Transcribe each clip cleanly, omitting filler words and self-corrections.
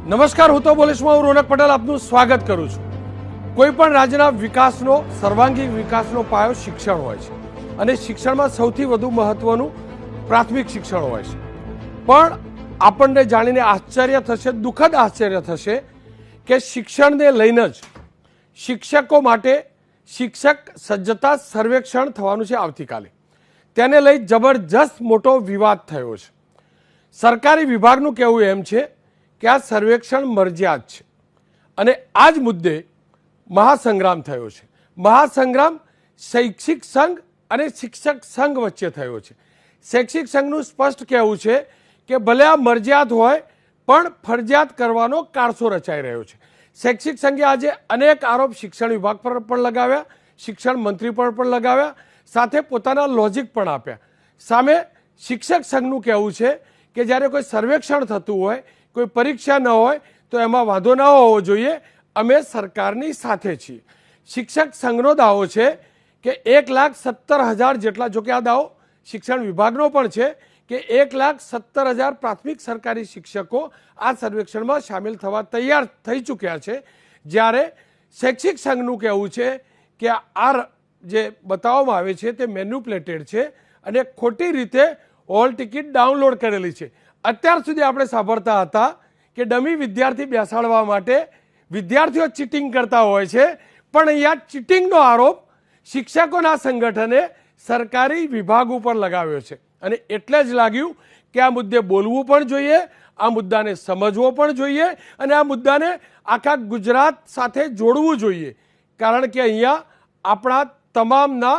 નમસ્કાર, હું તો બોલીશમાં હું રોનક પટેલ આપનું સ્વાગત કરું છું। કોઈ પણ રાજ્યના વિકાસનો સર્વાંગી વિકાસનો પાયો શિક્ષણ હોય છે અને શિક્ષણમાં સૌથી વધુ મહત્વનું પ્રાથમિક શિક્ષણ હોય છે। પણ આપણને જાણીને આશ્ચર્ય થશે, દુઃખદ આશ્ચર્ય થશે કે શિક્ષણને લઈને જ શિક્ષકો માટે શિક્ષક સજ્જતા સર્વેક્ષણ થવાનું છે આવતીકાલે। તેને લઈ જબરજસ્ત મોટો વિવાદ થયો છે। સરકારી વિભાગનું કહેવું એમ છે કે આ સર્વેક્ષણ મરજિયાત છે અને આ જ મુદ્દે મહાસંગ્રામ થયો છે। મહાસંગ્રામ શૈક્ષિક સંઘ અને શિક્ષક સંઘ વચ્ચે થયો છે। શૈક્ષિક સંઘનું સ્પષ્ટ કહેવું છે કે ભલે આ મરજિયાત હોય પણ ફરજિયાત કરવાનો કારસો રચાઈ રહ્યો છે। શૈક્ષિક સંઘે આજે અનેક આરોપ શિક્ષણ વિભાગ પર પણ લગાવ્યા, શિક્ષણ મંત્રી પર પણ લગાવ્યા, સાથે પોતાના લોજિક પણ આપ્યા। સામે શિક્ષક સંઘનું કહેવું છે કે જ્યારે કોઈ સર્વેક્ષણ થતું હોય, કોઈ પરીક્ષા ન હોય તો એમાં વાંધો ન હોવો જોઈએ, અમે સરકારની સાથે છીએ। શિક્ષક સંઘનો દાવો છે કે 1,17,000 જેટલા, જોકે આ દાવો શિક્ષણ વિભાગનો પણ છે કે 1,17,000 પ્રાથમિક સરકારી શિક્ષકો આ સર્વેક્ષણમાં સામેલ થવા તૈયાર થઈ ચૂક્યા છે। જ્યારે શૈક્ષિક સંઘનું કહેવું છે કે આ જે બતાવવામાં આવે છે તે મેન્યુપ્લેટેડ છે અને ખોટી રીતે હોલ ટિકિટ ડાઉનલોડ કરેલી છે। અત્યાર સુધી આપણે સાંભળતા હતા કે ડમી વિદ્યાર્થી બેસાડવા માટે વિદ્યાર્થીઓ ચીટિંગ કરતા હોય છે, પણ અહીંયા ચીટિંગનો આરોપ શિક્ષકોના સંગઠને સરકારી વિભાગ ઉપર લગાવ્યો છે અને એટલે જ લાગ્યું કે આ મુદ્દે બોલવું પણ જોઈએ, આ મુદ્દાને સમજવો પણ જોઈએ અને આ મુદ્દાને આખા ગુજરાત સાથે જોડવું જોઈએ, કારણ કે અહીંયા આપણા તમામના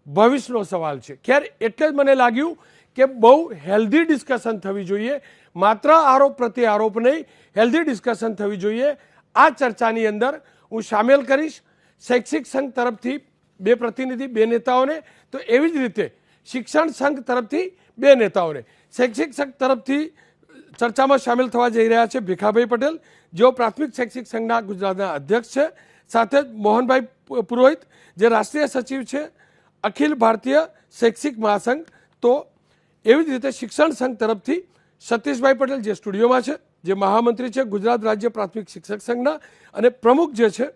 ભવિષ્યનો સવાલ છે। ખેર, એટલે જ મને લાગ્યું કે બહુ હેલ્ધી ડિસ્કશન થવી જોઈએ, માત્ર આરોપ પ્રત્યે આરોપ નહીં, હેલ્ધી ડિસ્કશન થવી જોઈએ। આ ચર્ચાની અંદર હું સામેલ કરીશ શૈક્ષિક સંઘ તરફથી 2 પ્રતિનિધિ, 2 નેતાઓને, તો એવી જ રીતે શિક્ષણ સંઘ તરફથી 2 નેતાઓને। શૈક્ષિક સંઘ તરફથી ચર્ચામાં સામેલ થવા જઈ રહ્યા છે ભીખાભાઈ પટેલ, જેઓ પ્રાથમિક શૈક્ષિક સંઘના ગુજરાતના અધ્યક્ષ છે, સાથે જ મોહનભાઈ પુરોહિત, જે રાષ્ટ્રીય સચિવ છે અખિલ ભારતીય શૈક્ષિક મહાસંઘ। તો એવી જ રીતે શિક્ષણ સંઘ તરફથી સતીશભાઈ પટેલ, જે સ્ટુડિયોમાં છે, જે મહામંત્રી છે ગુજરાત રાજ્ય પ્રાથમિક શિક્ષક સંઘના, અને પ્રમુખ જે છે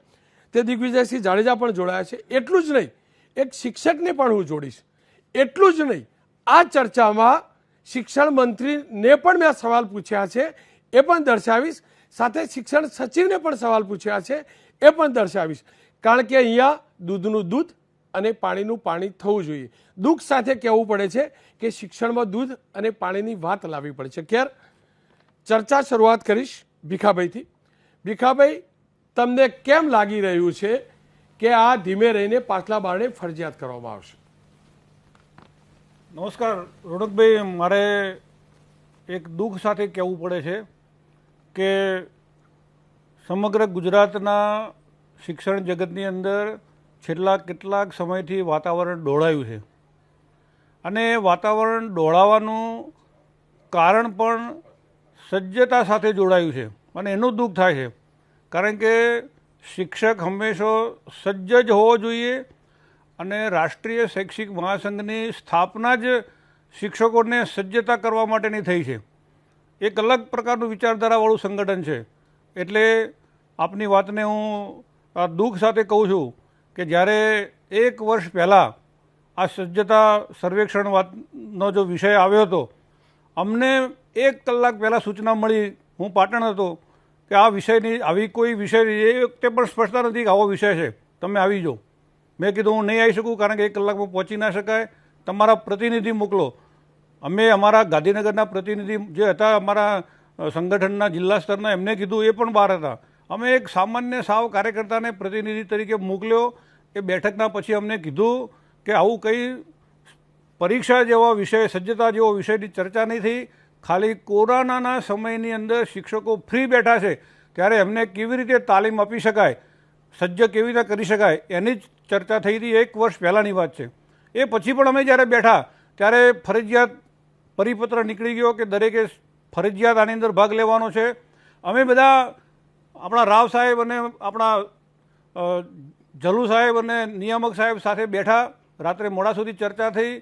તે દિગ્વિજયસિંહ જાડેજા પણ જોડાયા છે। એટલું જ નહીં, એક શિક્ષકને પણ હું જોડીશ। એટલું જ નહીં, આ ચર્ચામાં શિક્ષણ મંત્રીને પણ મેં સવાલ પૂછ્યા છે, એ પણ દર્શાવીશ, સાથે શિક્ષણ સચિવને પણ સવાલ પૂછ્યા છે, એ પણ દર્શાવીશ, કારણ કે અહીંયા દૂધનું દૂધ અને પાણીનું પાણી થવું જોઈએ। દુઃખ સાથે કહેવું પડે છે કે શિક્ષણમાં દૂધ અને પાણીની વાત લાવવી પડે છે। ખેર, ચર્ચા શરૂઆત કરીશ ભીખાભાઈથી। ભીખાભાઈ, તમને કેમ લાગી રહ્યું છે કે આ ધીમે રહીને પાછલા બારણે ફરજિયાત કરવામાં આવશે? નમસ્કાર રોનકભાઈ, મારે એક દુઃખ સાથે કહેવું પડે છે કે સમગ્ર ગુજરાતના શિક્ષણ જગતની અંદર છેલ્લા કેટલાક સમયથી વાતાવરણ ડહોળાયું છે અને વાતાવરણ ડહોળાવાનું કારણ પણ સજ્જતા સાથે જોડાયું છે અને એનું દુઃખ થાય છે, કારણ કે શિક્ષક હંમેશા સજ્જ જ હોવો જોઈએ અને રાષ્ટ્રીય શૈક્ષિક મહાસંઘની સ્થાપના જ શિક્ષકોને સજ્જતા કરવા માટેની થઈ છે। એક અલગ પ્રકારનું વિચારધારાવાળું સંગઠન છે, એટલે આપની વાતને હું દુઃખ સાથે કહું છું કે જ્યારે 1 વર્ષ પહેલાં આ સજ્જતા સર્વેક્ષણ વાતનો જો વિષય આવ્યો હતો, અમને 1 કલાક પહેલાં સૂચના મળી, હું પાટણ હતો, કે આ વિષયની આવી કોઈ વિષય એ વખતે પણ સ્પષ્ટતા નથી કે આવો વિષય છે, તમે આવી જાઓ। મેં કીધું હું નહીં આવી શકું, કારણ કે 1 કલાકમાં પહોંચી ના શકાય, તમારા પ્રતિનિધિ મોકલો। અમે અમારા ગાંધીનગરના પ્રતિનિધિ જે હતા અમારા સંગઠનના જિલ્લા સ્તરના, એમને કીધું, એ પણ બહાર હતા। અમે એક સામાન્ય સાવ કાર્યકર્તાને પ્રતિનિધિ તરીકે મોકલ્યો। એ બેઠકના પછી અમને કીધું કે આવું કંઈ પરીક્ષા જેવા વિષય, સજ્જતા જેવો વિષયની ચર્ચા નહીં થઈ, ખાલી કોરોનાના સમયની અંદર શિક્ષકો ફ્રી બેઠા છે ત્યારે એમને કેવી રીતે તાલીમ આપી શકાય, સજ્જ કેવી રીતે કરી શકાય, એની જ ચર્ચા થઈ હતી। 1 વર્ષ પહેલાંની વાત છે। એ પછી પણ અમે જ્યારે બેઠા ત્યારે ફરજિયાત પરિપત્ર નીકળી ગયો કે દરેકે ફરજિયાત આની અંદર ભાગ લેવાનો છે। અમે બધા આપણા રાવ સાહેબ અને આપણા જલુ સાહેબ અને નિયામક સાહેબ સાથે બેઠા, રાત્રે મોડા સુધી ચર્ચા થઈ।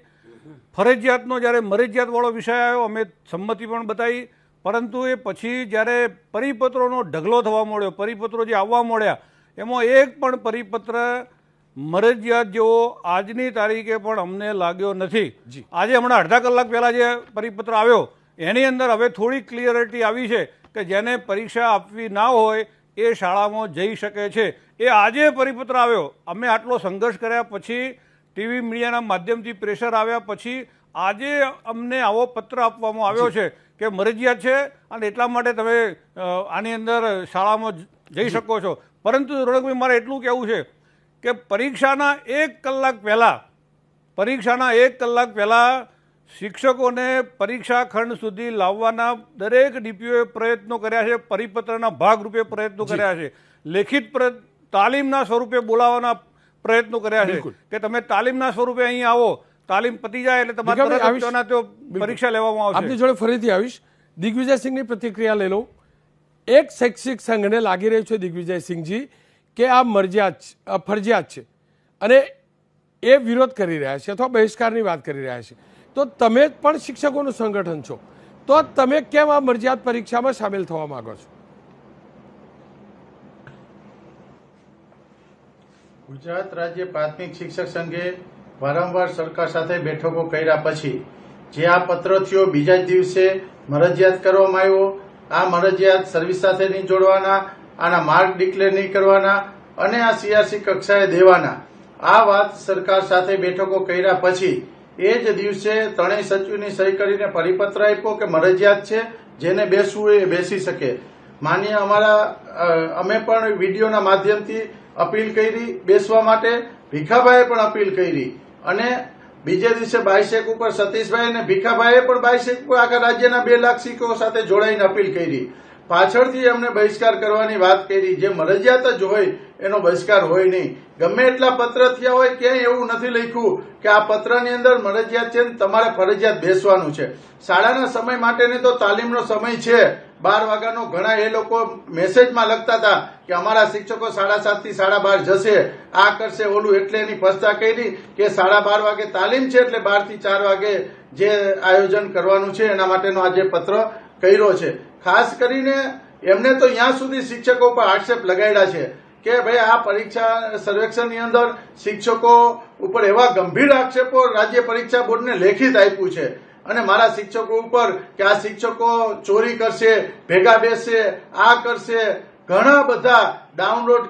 ફરજિયાતનો જ્યારે મરજિયાતવાળો વિષય આવ્યો, અમે સંમતિ પણ બતાવી, પરંતુ એ પછી જ્યારે પરિપત્રોનો ઢગલો થવા મળ્યો, પરિપત્રો જે આવવા મળ્યા એમાં એક પણ પરિપત્ર મરજિયાત જેવો આજની તારીખે પણ અમને લાગ્યો નથી. આજે હમણાં અડધા કલાક પહેલાં જે પરિપત્ર આવ્યો એની અંદર હવે થોડી ક્લિયરિટી આવી છે કે જેને પરીક્ષા આપવી ના હોય એ શાળામાં જઈ શકે છે. એ આજે પરિપત્ર આવ્યો. અમે આટલો સંઘર્ષ કર્યા પછી, ટીવી મીડિયાના માધ્યમથી પ્રેશર આવ્યા પછી આજે અમને આવો પત્ર આપવામાં આવ્યો છે કે મરજિયાત છે અને એટલા માટે તમે આની અંદર શાળામાં જઈ શકો છો. પરંતુ રોનકભાઈ, મારે એટલું કહેવું છે કે પરીક્ષાના 1 કલાક પહેલાં શિક્ષકોને પરીક્ષા ખંડ સુધી લાવવાના દરેક ડીપીઓએ પ્રયત્નો કર્યા છે, પરિપત્રના ભાગરૂપે પ્રયત્નો કર્યા છે, લેખિત તાલીમના સ્વરૂપે બોલાવવાના પ્રયત્નો કર્યા છે કે તમે તાલીમના સ્વરૂપે અહીં આવો, તાલીમ પતી જાય એટલે તમારે પરીક્ષા લેવામાં આવશે. આપની જોડે ફરીથી આવીશ. દિગ્વિજયસિંહની પ્રતિક્રિયા લઈ લઉં. એક શૈક્ષિક સંઘને લાગી રહ્યું છે દિગ્વિજયસિંહજી કે આ ફરજિયાત છે અને એ વિરોધ કરી રહ્યા છે અથવા બહિષ્કારની વાત કરી રહ્યા છે. તો તમે પણ શિક્ષકોનું સંગઠન છો, તો તમે કેમ આ મરજિયાત પરીક્ષામાં સામેલ થવા માંગો છો? ગુજરાત રાજ્ય પ્રાથમિક શિક્ષક સંઘે વારંવાર સરકાર સાથે બેઠકો કર્યા પછી જે આ પત્ર થયો, બીજા જ દિવસે મરજિયાત કરવામાં આવ્યો. આ મરજિયાત સર્વિસ સાથે નહીં જોડવાના, આના માર્ક ડિક્લેર નહીં કરવાના અને આ સીઆરસી કક્ષાએ દેવાના, આ વાત સરકાર સાથે બેઠકો કર્યા પછી એ જ દિવસે ત્રણેય સચિવની સહી કરીને પરિપત્ર આપ્યો કે મરજિયાત છે, જેને બેસવું હોય એ બેસી શકે. માન્ય અમે પણ વિડીયોના માધ્યમથી અપીલ કરી બેસવા માટે, ભીખાભાઈએ પણ અપીલ કરી અને બીજે દિવસે બાયસેક ઉપર સતીશભાઈ અને ભીખાભાઈએ પણ બાયસેક ઉપર આખા રાજ્યના 2 લાખ શિક્ષકો સાથે જોડાઈને અપીલ કરી. પાછળથી અમને બહિષ્કાર કરવાની વાત કરી. જે મરજિયાત જ હોય એનો બહિષ્કાર હોય નહીં. ગમે એટલા પત્ર થયા હોય, ક્યાંય એવું નથી લખ્યું કે આ પત્રની અંદર મરજિયાત છે તમારે ફરજિયાત બેસવાનું છે. શાળાના સમય માટેની તો તાલીમનો સમય છે 12 વાગ્યાનો. ઘણા એ લોકો મેસેજમાં લખતા હતા કે અમારા શિક્ષકો 7:30 થી 12:30 જશે, આ કરશે, ઓલું, એટલે એની પસ્તા કરી કે 12:30 વાગે તાલીમ છે એટલે 12 થી 4 વાગે જે આયોજન કરવાનું છે એના માટેનો આજે પત્ર કર્યો છે. ખાસ કરીને એમને તો ત્યાં સુધી શિક્ષકો પર આક્ષેપ લગાડ્યા છે કે ભાઈ આ પરીક્ષા સર્વેક્ષણની અંદર શિક્ષકો ઉપર એવા ગંભીર આક્ષેપો રાજ્ય પરીક્ષા બોર્ડને લેખિત આપ્યું છે અને મારા શિક્ષકો ઉપર કે આ શિક્ષકો ચોરી કરશે, ભેગા બેસશે, આ કરશે, ઘણા બધા ડાઉનલોડ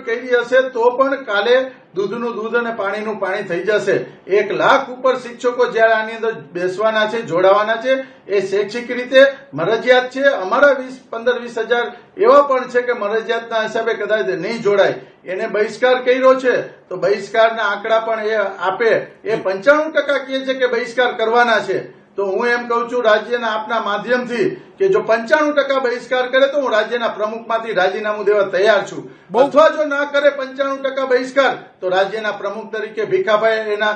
કરી હશે તો પણ કાલે દૂધનું દૂધ અને પાણીનું પાણી થઈ જશે. 1 લાખ ઉપર શિક્ષકો જયારે આની અંદર બેસવાના છે, જોડાવાના છે, એ શૈક્ષિક રીતે મરજિયાત છે. અમારા 15-20 હજાર એવા પણ છે કે મરજિયાતના હિસાબે કદાચ નહીં જોડાય, એને બહિષ્કાર કર્યો છે. તો બહિષ્કારના આંકડા પણ એ આપે. એ 95% કહે છે કે બહિષ્કાર કરવાના છે. તો હું એમ કહું છું રાજ્યના આપના માધ્યમથી કે જો 95% બહિષ્કાર કરે તો હું રાજ્યના પ્રમુખમાંથી રાજીનામું દેવા તૈયાર છું. અથવા જો ના કરે 95% બહિષ્કાર તો રાજ્યના પ્રમુખ તરીકે ભીખાભાઈ એના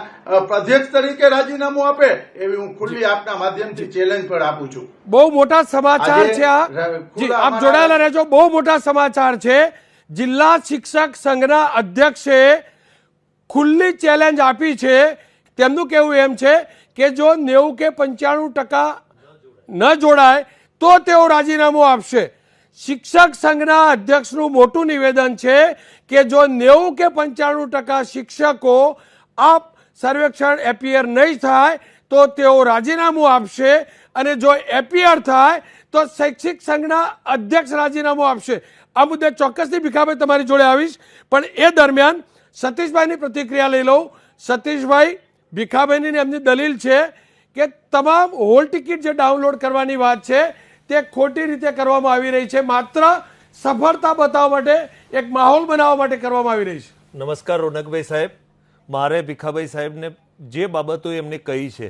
અધ્યક્ષ તરીકે રાજીનામું આપે એવી હું ખુલ્લી આપના માધ્યમથી ચેલેન્જ પણ આપું છું. બહુ મોટા સમાચાર છે આ. આપ જોડાયેલા રહેજો. બહુ મોટા સમાચાર છે. જિલ્લા શિક્ષક સંઘના અધ્યક્ષે ખુલ્લી ચેલેન્જ આપી છે. તેમનું કહેવું એમ છે કે જો 90 કે 95% ન જોડાય તો તેઓ રાજીનામું આપશે. શિક્ષક સંઘના અધ્યક્ષનું મોટું નિવેદન છે કે જો 90 કે 95% શિક્ષકો આ સર્વેક્ષણ એપિયર નહીં થાય તો તેઓ રાજીનામું આપશે અને જો એપિયર થાય તો શૈક્ષિક સંઘના અધ્યક્ષ રાજીનામું આપશે. આ મુદ્દે ચોક્કસથી ભીખાભાઈ તમારી જોડે આવીશ, પણ એ દરમિયાન સતીશભાઈની પ્રતિક્રિયા લઈ લઉં. સતીશભાઈ, ભીખાભાઈની એમની દલીલ છે કે તમામ હોલ ટિકિટ જે ડાઉનલોડ કરવાની વાત છે તે ખોટી રીતે કરવામાં આવી રહી છે, માત્ર સફળતા બતાવવા માટે, એક માહોલ બનાવવા માટે કરવામાં આવી રહી છે. નમસ્કાર રોનકભાઈ સાહેબ. મારે ભીખાભાઈ સાહેબને જે બાબતો એમને કહી છે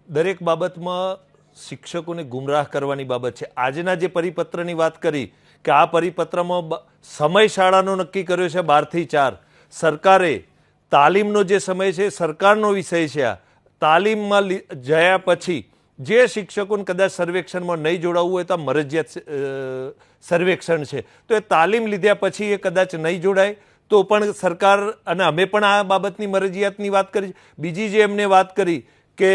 દરેક બાબતમાં શિક્ષકોને ગુમરાહ કરવાની બાબત છે. આજના જે પરિપત્રની વાત કરી કે આ પરિપત્રમાં સમય શાળાનો નક્કી કર્યો છે 12 થી 4. સરકારે તાલીમનો જે સમય છે સરકારનો વિષય છે. આ તાલીમમાં જયા પછી જે શિક્ષકોને કદાચ સર્વેક્ષણમાં નહીં જોડાવવું હોય તો આ મરજિયાત સર્વેક્ષણ છે, તો એ તાલીમ લીધા પછી એ કદાચ નહીં જોડાય તો પણ સરકાર, અને અમે પણ આ બાબતની મરજિયાતની વાત કરી. બીજી જે એમને વાત કરી કે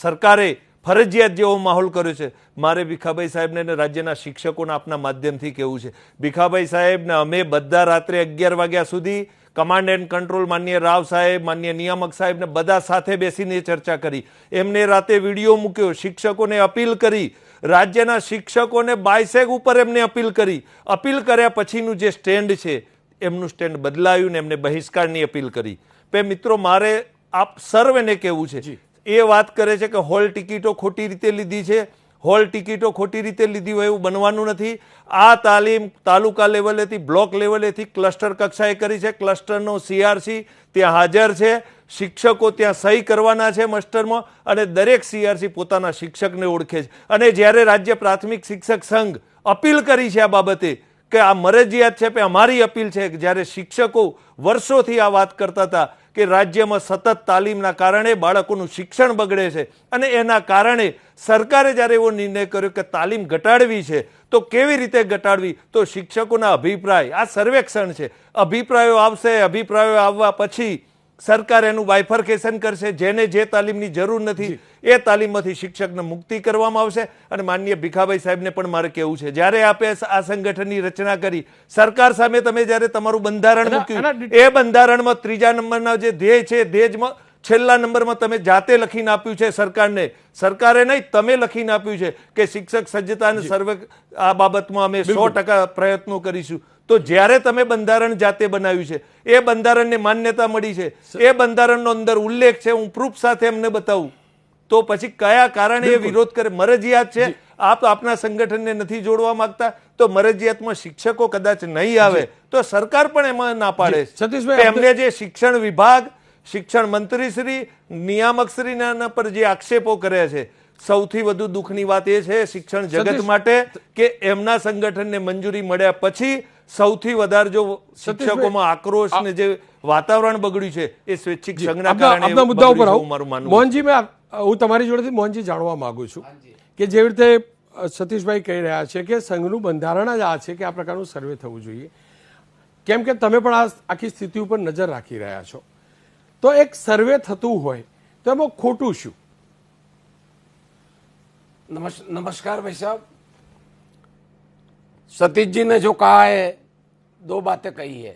સરકારે ફરજિયાત જેવો માહોલ કર્યો છે. મારે ભીખાભાઈ સાહેબને અને રાજ્યના શિક્ષકોને આપના માધ્યમથી કહેવું છે, ભીખાભાઈ સાહેબને અમે બધા રાત્રે 11 વાગ્યા સુધી કમાન્ડ એન્ડ કંટ્રોલ માનનીય રાવ સાહેબ, માનનીય નિયામક સાહેબને બધા સાથે બેસીને ચર્ચા કરી. એમને રાતે વિડીયો મૂક્યો, શિક્ષકોને અપીલ કરી, રાજ્યના શિક્ષકોને બાયસેગ ઉપર એમને અપીલ કરી. અપીલ કર્યા પછીનું જે સ્ટેન્ડ છે એમનું સ્ટેન્ડ બદલાયું ને એમને બહિષ્કારની અપીલ કરી. મિત્રો મારે આપ સર્વેને કહેવું છે, એ વાત કરે છે કે હોલ ટિકિટો ખોટી રીતે લીધી છે. હોલ ટિકિટો ખોટી રીતે લીધી હોય એવું બનવાનું નથી. આ તાલીમ તાલુકા લેવલેથી, બ્લોક લેવલેથી ક્લસ્ટર કક્ષાએ કરી છે. ક્લસ્ટરનો CRC ત્યાં હાજર છે, શિક્ષકો ત્યાં સહી કરવાના છે મસ્ટરમાં, અને દરેક CRC પોતાના શિક્ષકને ઓળખે છે. અને જ્યારે રાજ્ય પ્રાથમિક શિક્ષક સંઘ અપીલ કરી છે આ બાબતે કે આ મરજિયાત છે, અમારી અપીલ છે કે જ્યારે શિક્ષકો વર્ષોથી આ વાત કરતા હતા કે રાજ્યમાં સતત તાલીમના કારણે બાળકોનું શિક્ષણ બગડે છે, અને એના કારણે સરકારે જ્યારે એવો નિર્ણય કર્યો કે તાલીમ ઘટાડવી છે, તો કેવી રીતે ઘટાડવી? તો શિક્ષકોના અભિપ્રાય, આ સર્વેક્ષણ છે, અભિપ્રાયો આવશે. અભિપ્રાયો આવવા પછી સરકાર એનું બાયફર્કેશન કરશે. જેને જે તાલીમની જરૂર નથી એ તાલીમમાંથી શિક્ષકને મુક્તિ કરવામાં આવશે. અને માનનીય ભીખાભાઈ સાહેબને પણ મારે કહેવું છે, જ્યારે આપે આ સંગઠનની રચના કરી, સરકાર સામે તમે જ્યારે તમારું બંધારણ મૂક્યું, એ બંધારણમાં 3જા નંબરના જે ધ્યેય છે, ધ્યેયમાં છેલ્લા નંબરમાં તમે જાતે લખીને આપ્યું છે સરકારને, સરકારે નહીં તમે લખીને આપ્યું છે કે શિક્ષક સજ્જતા અને સર્વે આ બાબતમાં અમે 100% પ્રયત્નો કરીશું. તો જ્યારે તમે બંધારણ જાતે બનાવ્યું છે, એ બંધારણને માન્યતા મળી છે, એ બંધારણનો અંદર ઉલ્લેખ છે, હું પ્રૂફ સાથે એમને બતાવું, તો પછી કયા કારણે એ વિરોધ કરે? મરજિયાત છે. આપ આપના સંગઠનને નથી જોડવા માંગતા તો મરજિયાતમાં શિક્ષકો કદાચ નહીં આવે તો સરકાર પણ એમાં ના પાડે. સતીશભાઈ, એમને જે શિક્ષણ વિભાગ, શિક્ષણ મંત્રી શ્રી, નિયામક શ્રીના પર જે આક્ષેપો કર્યા છે, સૌથી વધુ દુઃખની વાત એ છે શિક્ષણ જગત માટે કે એમના સંગઠનને મંજૂરી મળ્યા પછી સૌથી વધારે જો શિક્ષકોમાં આક્રોશ ને જે વાતાવરણ બગડ્યું છે એ સ્વૈચ્છિક સંઘના કારણે. આપના મુદ્દા ઉપર આવું મારું માનવું. મોહનજી, હું તમારી જોડેથી મોહનજી જાણવા માંગુ છું કે જેવી રીતે સતીશભાઈ કહી રહ્યા છે કે સંઘનું બંધારણ જ આ છે કે આ પ્રકારનું સર્વે થવું જોઈએ, કેમ કે તમે પણ આ આખી સ્થિતિ ઉપર નજર રાખી રહ્યા છો, તો એક સર્વે થતું હોય તો એમાં ખોટું શું? नमस्कार भाई साहब, सतीश जी ने जो कहा है, 2 बातें कही है.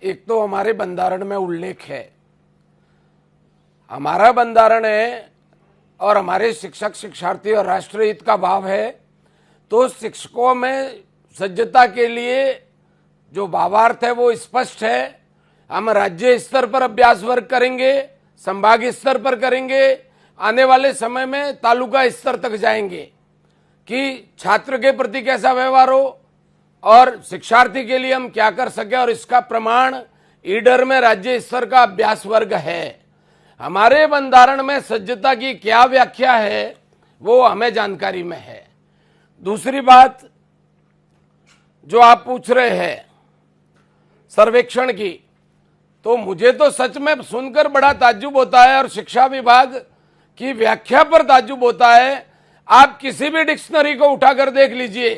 एक तो हमारे बंधारण में उल्लेख है, हमारा बंधारण है और हमारे शिक्षक शिक्षार्थी और राष्ट्रीय हित का भाव है, तो शिक्षकों में सज्जता के लिए जो भावार्थ है वो स्पष्ट है. हम राज्य स्तर पर अभ्यास वर्ग करेंगे, संभागीय स्तर पर करेंगे, आने वाले समय में तालुका स्तर तक जाएंगे कि छात्र के प्रति कैसा व्यवहार हो और शिक्षार्थी के लिए हम क्या कर सके, और इसका प्रमाण ईडर में राज्य स्तर का अभ्यास वर्ग है. हमारे बंधारण में सज्जता की क्या व्याख्या है वो हमें जानकारी में है. दूसरी बात जो आप पूछ रहे हैं सर्वेक्षण की, तो मुझे तो सच में सुनकर बड़ा ताज्जुब होता है और शिक्षा विभाग की व्याख्या पर ताज्जुब होता है. आप किसी भी डिक्शनरी को उठाकर देख लीजिए,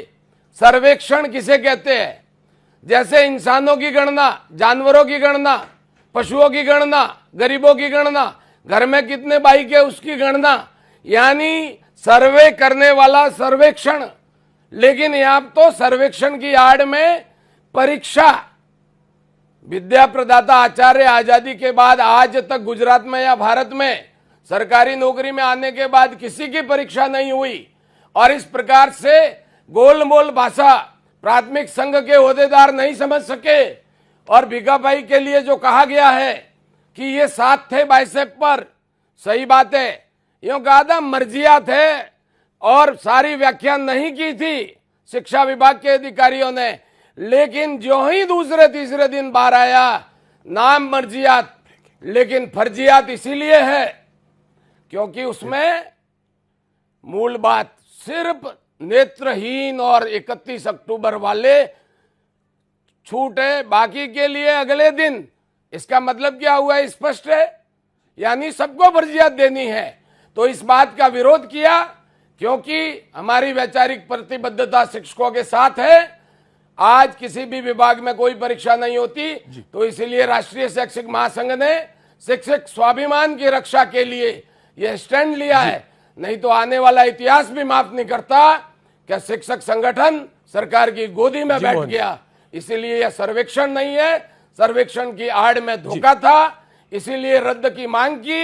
सर्वेक्षण किसे कहते हैं? जैसे इंसानों की गणना, जानवरों की गणना, पशुओं की गणना, गरीबों की गणना, घर में कितने बाइक है उसकी गणना, यानी सर्वे करने वाला सर्वेक्षण. लेकिन यहां तो सर्वेक्षण की आड़ में परीक्षा, विद्या प्रदाता आचार्य आजादी के बाद आज तक गुजरात में या भारत में सरकारी नौकरी में आने के बाद किसी की परीक्षा नहीं हुई, और इस प्रकार से गोलमोल भाषा प्राथमिक संघ के होदेदार नहीं समझ सके. और भीखाभाई के लिए जो कहा गया है कि ये 7 थे बाइसेप पर, सही बात है, यूं कहा था मर्जियात है और सारी व्याख्या नहीं की थी शिक्षा विभाग के अधिकारियों ने. लेकिन जो ही दूसरे तीसरे दिन बाहर आया नाम मर्जियात, लेकिन फर्जियात इसीलिए है क्योंकि उसमें मूल बात सिर्फ नेत्रहीन और 31 अक्टूबर वाले छूट है, बाकी के लिए अगले दिन. इसका मतलब क्या हुआ? स्पष्ट है, यानी सबको फर्जियात देनी है. तो इस बात का विरोध किया क्योंकि हमारी वैचारिक प्रतिबद्धता शिक्षकों के साथ है. आज किसी भी विभाग में कोई परीक्षा नहीं होती, तो इसलिए राष्ट्रीय शैक्षिक महासंघ ने शिक्षक स्वाभिमान की रक्षा के लिए यह स्टैंड लिया है. नहीं तो आने वाला इतिहास भी माफ नहीं करता कि शिक्षक संगठन सरकार की गोदी में बैठ मोहन। गया। इसीलिए यह सर्वेक्षण नहीं है, सर्वेक्षण की आड़ में धोखा था, इसीलिए रद्द की मांग की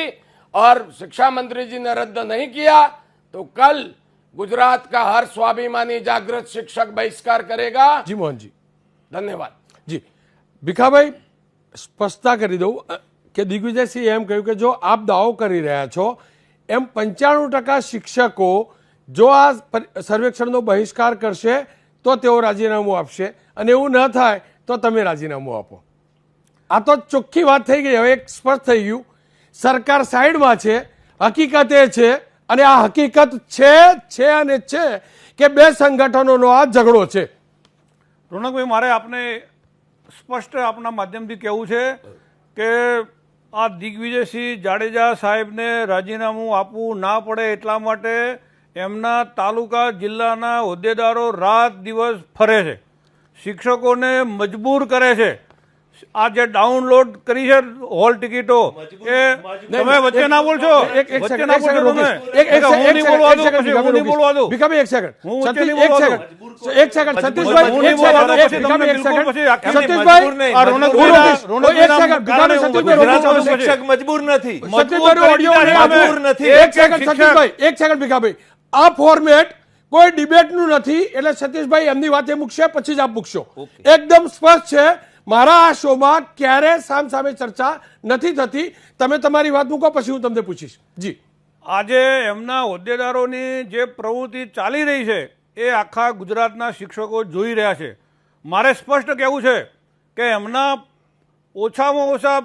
और शिक्षा मंत्री जी ने रद्द नहीं किया तो कल गुजरात का हर स्वाभिमानी जागृत शिक्षक बहिष्कार करेगा। જી મોહનજી, धन्यवाद। જી ભીખાભાઈ, સ્પષ્ટતા કરી દઉં કે દિગ્વિજયસિંહ એમ કહ્યું કે જો આપ દાવો કરી રહ્યા છો એમ 95% શિક્ષકો જો આ સર્વેક્ષણનો બહિષ્કાર કરશે તો તેઓ રાજીનામું આપશે અને એવું ન થાય તો તમે રાજીનામું આપો. આ તો ચોખ્ખી વાત થઈ ગઈ. હવે એક સ્પષ્ટ થઈ ગયું, સરકાર સાઈડમાં છે, હકીકત એ છે અને આ હકીકત છે અને છે કે બે સંગઠનોનો આ ઝઘડો છે. રોનકભાઈ, મારે આપને સ્પષ્ટ આપના માધ્યમથી કહેવું છે કે આ દિગ્વિજયસિંહ જાડેજા સાહેબને રાજીનામું આપવું ના પડે એટલા માટે એમના તાલુકા જિલ્લાના હોદ્દેદારો રાત દિવસ ફરે છે, શિક્ષકોને મજબૂર કરે છે. આ જે ડાઉનલોડ કરી છે હોલ ટિકિટો એ તમે વચ્ચે ના બોલશો, વચ્ચે ના બોલશો તમે. હું નહીં બોલવા દઉં પછી, હું નહીં બોલવા દઉં. ભીખાભાઈ, એક સેકન્ડ. હું વચ્ચે નહીં બોલવા દઉં. એક સેકન્ડ સતીશભાઈ, હું નહીં બોલવા દઉં પછી તમને બિલકુલ પછી સતીશભાઈ, આ રોનકભાઈ શિક્ષક મજબૂર નથી, મજબૂર નથી. એક સેકન્ડ ભીખાભાઈ, આ ફોર્મેટ કોઈ ડિબેટનું નથી એટલે સતીશભાઈ એમની વાતે મૂકશે પછી જ આપ મૂકશો. એકદમ સ્પષ્ટ છે. મારા આ શોમાં ક્યારે સામસામે ચર્ચા નથી થતી. તમે તમારી વાત મૂકો પછી હું તમને પૂછીશ. જી, આજે એમના હોદ્દેદારોની જે પ્રવૃત્તિ ચાલી રહી છે એ આખા ગુજરાતના શિક્ષકો જોઈ રહ્યા છે. મારે સ્પષ્ટ કહેવું છે કે એમના ઓછામાં ઓછા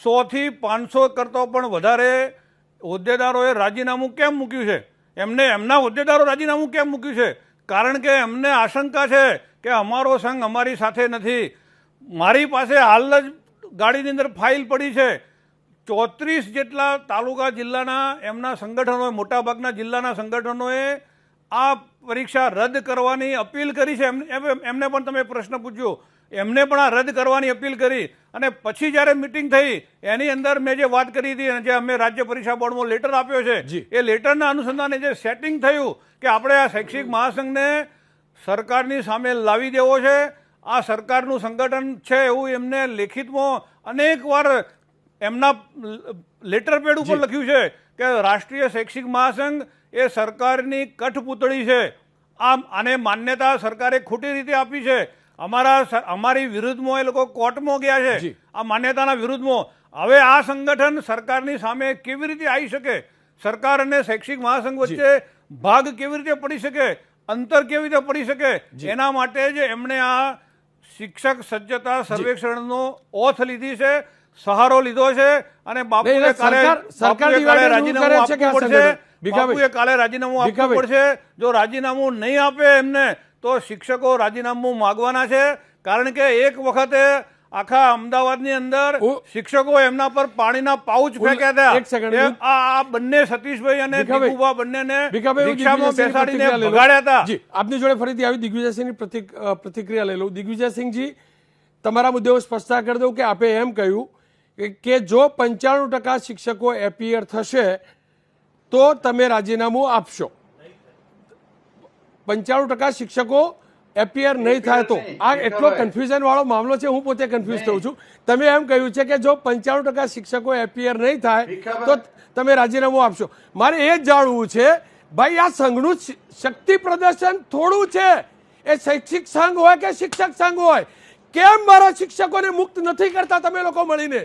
100 થી 500 કરતો પણ વધારે હોદ્દેદારોએ રાજીનામું કેમ મૂક્યું છે? એમના હોદ્દેદારો રાજીનામું કેમ મૂક્યું છે? કારણ કે એમને આશંકા છે કે અમારો સંઘ અમારી સાથે નથી. મારી પાસે હાલ જ ગાડીની અંદર ફાઇલ પડી છે. 34 જેટલા તાલુકા જિલ્લાના એમના સંગઠનોએ, મોટાભાગના જિલ્લાના સંગઠનોએ આ પરીક્ષા રદ કરવાની અપીલ કરી છે. એમને પણ તમે પ્રશ્ન પૂછ્યો, એમને પણ આ રદ કરવાની અપીલ કરી અને પછી જ્યારે મિટિંગ થઈ એની અંદર મેં જે વાત કરી હતી અને જે અમે રાજ્ય પરીક્ષા બોર્ડમાં લેટર આપ્યો છે એ લેટરના અનુસંધાને જે સેટિંગ થયું કે આપણે આ શૈક્ષિક મહાસંઘને સરકારની સામે લાવી દેવો છે, આ સરકારનું સંગઠન છે એવું એમને લેખિતમાં અનેક વાર એમના લેટર પેડ ઉપર લખ્યું છે કે રાષ્ટ્રીય શૈક્ષિક મહાસંઘ એ સરકારની કઠપૂતળી છે. આને માન્યતા સરકારે ખોટી રીતે આપી છે. અમારી વિરુદ્ધમાં એ લોકો કોર્ટમાં ગયા છે આ માન્યતાના વિરુદ્ધમાં. હવે આ સંગઠન સરકારની સામે કેવી રીતે આવી શકે? સરકાર અને શૈક્ષિક મહાસંઘ વચ્ચે ભાગ કેવી રીતે પડી શકે? અંતર કેવી રીતે પડી શકે? એના માટે જ એમણે આ શિક્ષક સજ્જતા સર્વેક્ષણનો ઓથ લીધી છે, સહારો લીધો છે અને બાપુએ કાલે રાજીનામું આપવું પડશે. બાપુએ કાલે રાજીનામું આપવું પડશે. જો રાજીનામું નહીં આપે એમને તો શિક્ષકો રાજીનામું માગવાના છે. કારણ કે એક વખતે આખા અમદાવાદની અંદર શિક્ષકો એમના પર પાણીના પાઉચ ફેંક્યા હતા. આ બંને સતીશભાઈ અને દીપુભા બંનેને રિક્ષામાં બેસાડીને ભગાડ્યા હતા. આપની જોડે ફરીથી આવી દિગ્વિજયસિંહની પ્રતિક્રિયા લઈ લઉં. દિગ્વિજયસિંહજી, તમારા મુદ્દે હું સ્પષ્ટતા કરી દઉં કે આપે એમ કહ્યું કે જો 95% શિક્ષકો એપિયર થશે તો તમે રાજીનામું આપશો. 95% શિક્ષકો એપિયર નહીં થાય તો આ એટલો કન્ફ્યુઝન વાળો મામલો છે. હું પોતે કન્ફ્યુઝ થઉં છું. તમે એમ કહ્યું છે કે જો 95% શિક્ષકો એપિયર નહીં થાય તો તમે રાજીનામું આપશો. મારે એ જ જાણવું છે ભાઈ, આ સંઘનું શક્તિ પ્રદર્શન થોડું છે. એ શૈક્ષિક સંઘ હોય કે શિક્ષક સંઘ હોય, કેમ મારા શિક્ષકોને મુક્ત નથી કરતા તમે લોકો મળીને?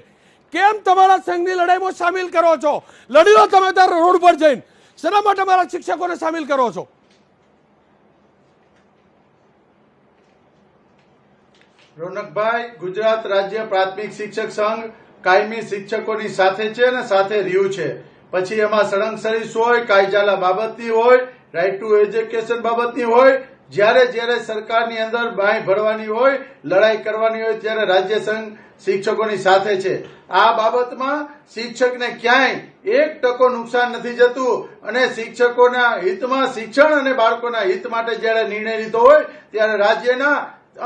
કેમ તમારા સંઘની લડાઈમાં સામેલ કરો છો? લડી લો તમે તાર રોડ પર જઈને. શેના માટે મારા શિક્ષકોને સામેલ કરો છો? રોનકભાઈ, ગુજરાત રાજ્ય પ્રાથમિક શિક્ષક સંઘ કાયમી શિક્ષકોની સાથે છે અને સાથે રહ્યું છે. પછી એમાં સળંગ સર્વિસ હોય, કાયજાલા બાબતની હોય, રાઇટ ટુ એજ્યુકેશન બાબતની હોય, જ્યારે સરકારની અંદર બાંય ભરવાની હોય, લડાઈ કરવાની હોય ત્યારે રાજ્ય સંઘ શિક્ષકોની સાથે છે. આ બાબતમાં શિક્ષકને ક્યાંય 1% નુકસાન નથી જતું અને શિક્ષકોના હિતમાં, શિક્ષણ અને બાળકોના હિત માટે જ્યારે નિર્ણય લીધો હોય ત્યારે રાજ્યના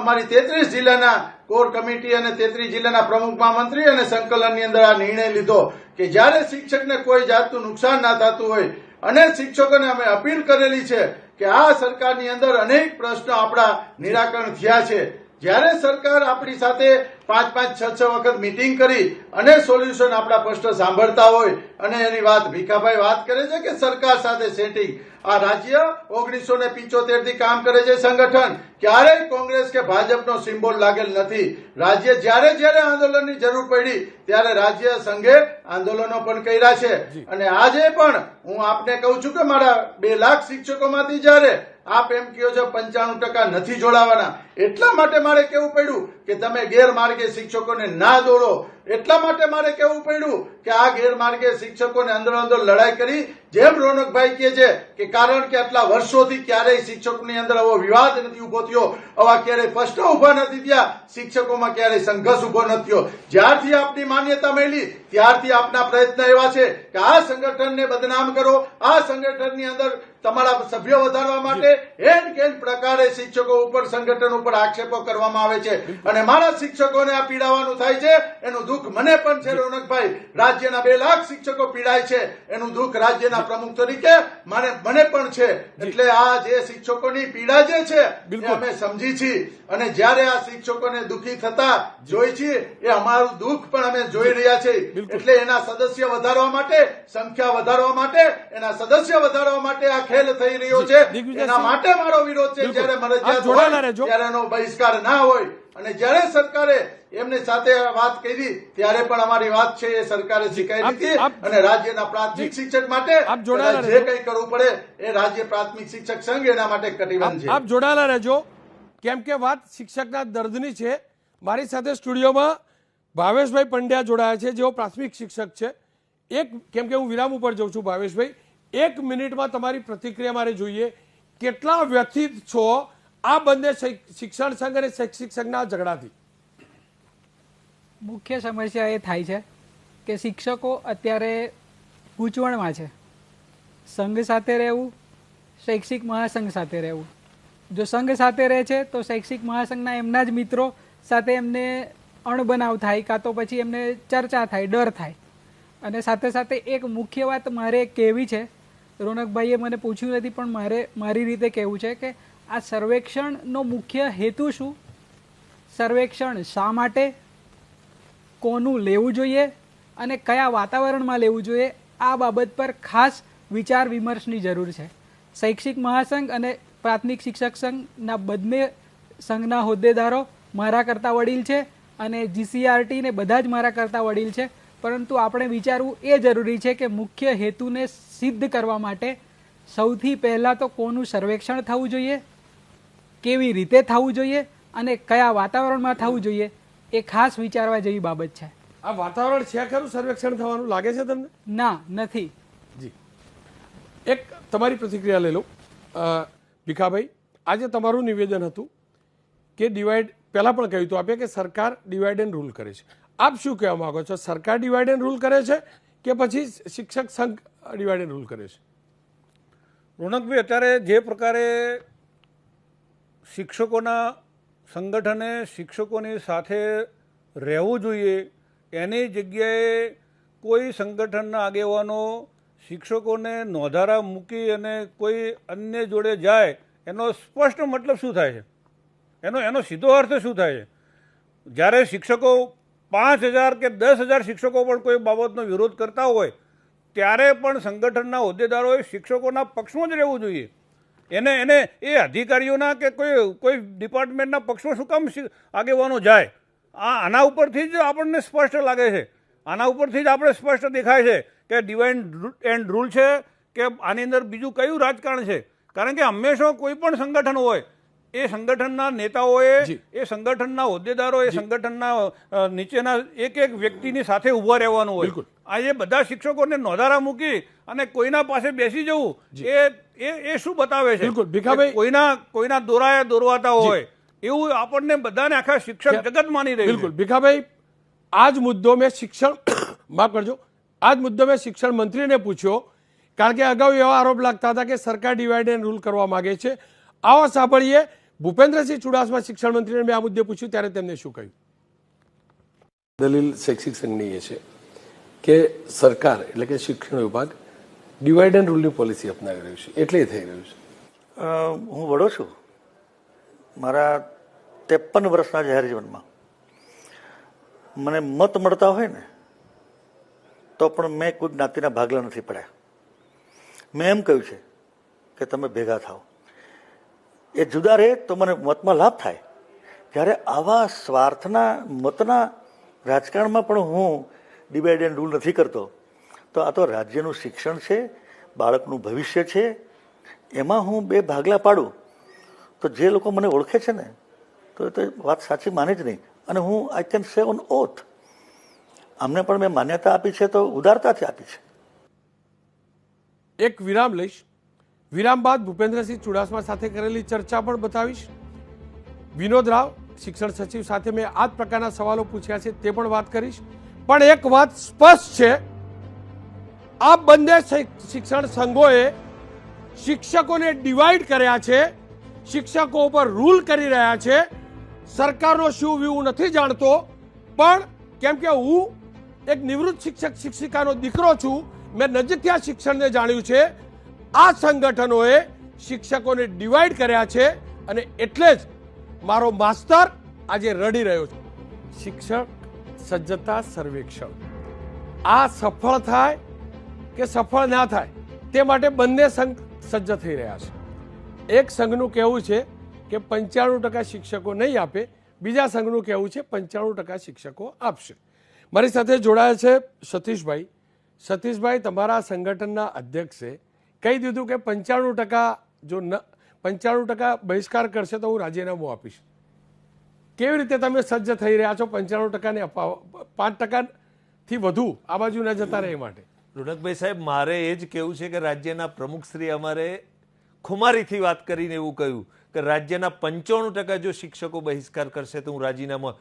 અમારી 33 જિલ્લાના કોર કમિટી અને 33 જિલ્લાના પ્રમુખ મહામંત્રી અને સંકલનની અંદર આ નિર્ણય લીધો કે જ્યારે શિક્ષકને કોઈ જાતનું નુકસાન ના થતું હોય, અને શિક્ષકોને અમે અપીલ કરેલી છે કે આ સરકારની અંદર અનેક પ્રશ્નો આપણા નિરાકરણ થયા છે. જ્યારે સરકાર આપણી સાથે 5-5, 6 વખત મીટિંગ કરી અને સોલ્યુશન આપણા પ્રશ્નો સાંભળતા હોય અને એની વાત ભીખાભાઈ વાત કરે છે કે સરકાર સાથે સેટિંગ, આ રાજ્ય 1975 થી કામ કરે છે સંગઠન, ક્યારેય કોંગ્રેસ કે ભાજપનો સિમ્બોલ લાગેલ નથી. રાજ્ય જ્યારે આંદોલનની જરૂર પડી ત્યારે રાજ્ય સંઘે આંદોલનો પણ કર્યા છે. અને આજે પણ હું આપને કહું છું કે મારા 2 લાખ શિક્ષકોમાંથી જ્યારે આપ એમ કહો છો 95% નથી જોડાવાના, એટલા માટે મારે કેવું પડ્યું કે તમે ગેરમાર્ગે શિક્ષકોને ના દોડો. એટલા માટે મારે કેવું પડ્યું કે આ ગેરમાર્ગે શિક્ષકોને અંદર લડાઈ કરી. જેમ રોનકભાઈ કહે છે કે કારણ કે આટલા વર્ષોથી ક્યારેય શિક્ષકોની અંદર આવો વિવાદ નથી ઉભો થયો, આવા ક્યારેય પ્રશ્નો ઉભા નથી થયા, શિક્ષકોમાં ક્યારેય સંઘર્ષ ઉભો નથી થયો. જ્યારથી આપની માન્યતા મળી ત્યારથી આપના પ્રયત્ન એવા છે કે આ સંગઠનને બદનામ કરો, આ સંગઠનની અંદર તમારા સભ્યો વધારવા માટે એન કેન પ્રકારે શિક્ષકો ઉપર, સંગઠન ઉપર આક્ષેપો કરવામાં આવે છે. અને મારા શિક્ષકોને આ પીડાવાનું થાય છે એનું દુઃખ મને પણ છે રોનકભાઈ. રાજ્યના 2 લાખ શિક્ષકો પીડાય છે એનું દુઃખ રાજ્યના પ્રમુખ તરીકે મને પણ છે. એટલે આ જે શિક્ષકોની પીડા જે છે એ અમે સમજી છીએ અને જ્યારે આ શિક્ષકોને દુઃખી થતા જોઈ છીએ એ અમારું દુઃખ પણ અમે જોઈ રહ્યા છીએ. એટલે એના સદસ્ય વધારવા માટે, સંખ્યા વધારવા માટે, એના સદસ્ય વધારવા માટે આ ખેલ થઈ રહ્યો છે. એના માટે મારો વિરોધ છે. જ્યારે મરજિયાત હોય ત્યારે એનો બહિષ્કાર ના હોય. અને જ્યારે સરકારે એમની સાથે વાત કરી ત્યારે પણ અમારી વાત છે એ સરકારે સ્વીકારી હતી. અને રાજ્યના પ્રાથમિક શિક્ષક માટે જે કંઈ કરવું પડે એ રાજ્ય પ્રાથમિક શિક્ષક સંઘ એના માટે કટિબદ્ધ છે. આપ જોડાયેલા રહેજો, કેમ કે વાત શિક્ષકના દર્દની છે. મારી સાથે સ્ટુડિયોમાં ભાવેશભાઈ પંડ્યા જોડાયા છે, જેઓ પ્રાથમિક શિક્ષક છે. કેમ કે હું વિરામ ઉપર જઉં છું ભાવેશભાઈ, 1 મિનિટમાં તમારી પ્રતિક્રિયા મારે જોઈએ. કેટલા વ્યથિત છો આ બંને શિક્ષણ સંઘ અને શૈક્ષિક સંઘના ઝઘડાથી? મુખ્ય સમસ્યા એ થાય છે કે શિક્ષકો અત્યારે ગૂંચવણમાં છે. સંઘ સાથે રહેવું, શૈક્ષિક મહાસંઘ સાથે રહેવું. જો સંઘ સાથે રહે છે તો શૈક્ષિક મહાસંઘના એમના જ મિત્રો સાથે એમને અણબનાવ થાય, કાં તો પછી એમને ચર્ચા થાય, ડર થાય. અને સાથે સાથે એક મુખ્ય વાત મારે કહેવી છે, રોનકભાઈએ મને પૂછ્યું નથી પણ મારી રીતે કહેવું છે કે આ સર્વેક્ષણનો મુખ્ય હેતુ શું, સર્વેક્ષણ શા માટે, કોનું લેવું જોઈએ અને કયા વાતાવરણમાં લેવું જોઈએ, આ બાબત પર ખાસ વિચાર વિમર્શની જરૂર છે. શૈક્ષિક મહાસંઘ અને પ્રાથમિક શિક્ષક સંઘના બંને સંઘના હોદ્દેદારો મારા કરતાં વડીલ છે અને GCRT ને બધા જ મારા કરતાં વડીલ છે. પરંતુ આપણે વિચારવું એ જરૂરી છે કે મુખ્ય હેતુને સિદ્ધ કરવા માટે સૌથી પહેલાં તો કોનું સર્વેક્ષણ થવું જોઈએ, કેવી રીતે થવું જોઈએ અને કયા વાતાવરણમાં થવું જોઈએ એ ખાસ વિચારવા જેવી બાબત છે. આ વાતાવરણ છે ખરું સર્વેક્ષણ થવાનું લાગે છે તમને? ના, નથી. જી, એક તમારી પ્રતિક્રિયા લઈ લો ભીખાભાઈ. આજે તમારું નિવેદન હતું કે પહેલા પણ કહ્યું હતું આપે કે સરકાર ડિવાઇડ એન્ડ રૂલ કરે છે. આપ શું કહેવા માંગો છો? સરકાર ડિવાઇડ એન્ડ રૂલ કરે છે કે પછી શિક્ષક સંઘ ડિવાઇડ એન્ડ રૂલ કરે છે? રોનકભાઈ, અત્યારે જે પ્રકારે શિક્ષકોના સંગઠને શિક્ષકોની સાથે રહેવું જોઈએ એની જગ્યાએ કોઈ સંગઠનના આગેવાનો શિક્ષકોને નોંધારા મૂકી અને કોઈ અન્ય જોડે જાય, એનો સ્પષ્ટ મતલબ શું થાય છે? એનો સીધો અર્થ શું થાય છે? જ્યારે શિક્ષકો 5,000 કે 10,000 શિક્ષકો પણ કોઈ બાબતનો વિરોધ કરતા હોય ત્યારે પણ સંગઠનના હોદ્દેદારોએ શિક્ષકોના પક્ષમાં જ રહેવું જોઈએ. એને એ અધિકારીઓના કે કોઈ ડિપાર્ટમેન્ટના પક્ષમાં શું કામ આગેવાનો જાય? આના ઉપરથી જ આપણને સ્પષ્ટ લાગે છે, આના ઉપરથી જ આપણે સ્પષ્ટ દેખાય છે કે ડિવાઇડ એન્ડ રૂલ છે કે આની અંદર બીજું કયું રાજકારણ છે. કારણ કે હંમેશા કોઈ પણ સંગઠન હોય એ સંગઠનના નેતાઓએ, એ સંગઠનના હોદ્દેદારો, એ સંગઠનના નીચેના એક વ્યક્તિની સાથે ઉભા રહેવાનું હોય. આજે બધા શિક્ષકોને નોંધારા મૂકી અને કોઈના પાસે બેસી જવું એ શું બતાવે છે? કોઈના દોરવાતા હોય એવું આપણને બધાને આખા શિક્ષક જગત માની રહ્યું. બિલકુલ ભીખાભાઈ, આ જ મુદ્દો મેં માફ કરજો, આ જ મુદ્દો મેં શિક્ષણ મંત્રીને પૂછ્યો, કારણ કે અગાઉ એવા આરોપ લાગતા હતા કે સરકાર ડિવાઇડ એન્ડ રૂલ કરવા માંગે છે. આવો સાંભળીએ ભૂપેન્દ્રસિંહ ચુડાસમા શિક્ષણ મંત્રીને મેં આ મુદ્દે પૂછ્યું ત્યારે તેમને શું કહ્યું. દલીલ શૈક્ષિક સંઘની એ છે કે સરકાર એટલે કે શિક્ષણ વિભાગ ડિવાઈડ એન્ડ રૂલની પોલિસી અપનાવી રહ્યું છે એટલે થઈ રહ્યું છે. હું વડો છું. મારા 53 વર્ષના જાહેર જીવનમાં મને મત મળતા હોય ને તો પણ મેં કોઈ જ્ઞાતિના ભાગલા નથી પડ્યા. મેં એમ કહ્યું છે કે તમે ભેગા થાઓ. એ જુદા રહે તો મને મતમાં લાભ થાય. જ્યારે આવા સ્વાર્થના મતના રાજકારણમાં પણ હું ડિવાઈડ એન્ડ રૂલ નથી કરતો તો આ તો રાજ્યનું શિક્ષણ છે, બાળકનું ભવિષ્ય છે, એમાં હું બે ભાગલા પાડું તો જે લોકો મને ઓળખે છે ને તો એ તો વાત સાચી માને જ નહીં. અને હું I can say on oath અમને પણ મેં માન્યતા આપી છે તો ઉદારતાથી આપી છે. એક વિરામ લઈશ. વિરામ બાદ ભૂપેન્દ્રસિંહ ચુડાસમા સાથે કરેલી ચર્ચા પણ બતાવીશ. વિનોદ રાવ શિક્ષણ સચિવ સાથે મેં આ જ પ્રકારના સવાલો પૂછ્યા છે તે પણ વાત કરીશ. પણ એક વાત સ્પષ્ટ છે, આ બંને શિક્ષણ સંઘોએ શિક્ષકોને ડિવાઈડ કર્યા છે, શિક્ષકો ઉપર રૂલ કરી રહ્યા છે. સરકારનો શું વ્યૂ નથી જાણતો, પણ કેમ કે હું એક નિવૃત્ત શિક્ષક શિક્ષિકાનો દીકરો છું, મેં નજીકથી આ શિક્ષણને જાણ્યું છે. આ સંગઠનોએ શિક્ષકોને ડિવાઈડ કર્યા છે અને એટલે જ મારો માસ્તર આજે રડી રહ્યો છે. શિક્ષક સજ્જતા સર્વેક્ષણ આ સફળ થાય કે સફળ ના થાય તે માટે બંને સંઘ સજ્જ થઈ રહ્યા છે. એક સંઘનું કહેવું છે કે 95% શિક્ષકો નહીં આપે, બીજા સંઘનું કહેવું છે 95% શિક્ષકો આપશે. મારી સાથે જોડાયા છે સતીશભાઈ. સતીશભાઈ, તમારા સંગઠનના અધ્યક્ષે કહી દીધું કે 95% જો 95% બહિષ્કાર કરશે તો હું રાજીનામું આપીશ. કેવી રીતે તમે સજ્જ થઈ રહ્યા છો 95% ને અપાવવા, 5%થી વધુ આ બાજુ ન જતા રહે એ માટે? રોનકભાઈ સાહેબ, મારે એ જ કહેવું છે કે રાજ્યના પ્રમુખશ્રી અમારે ખુમારીથી વાત કરીને એવું કહ્યું કે રાજ્યના 95% જો શિક્ષકો બહિષ્કાર કરશે તો હું રાજીનામું.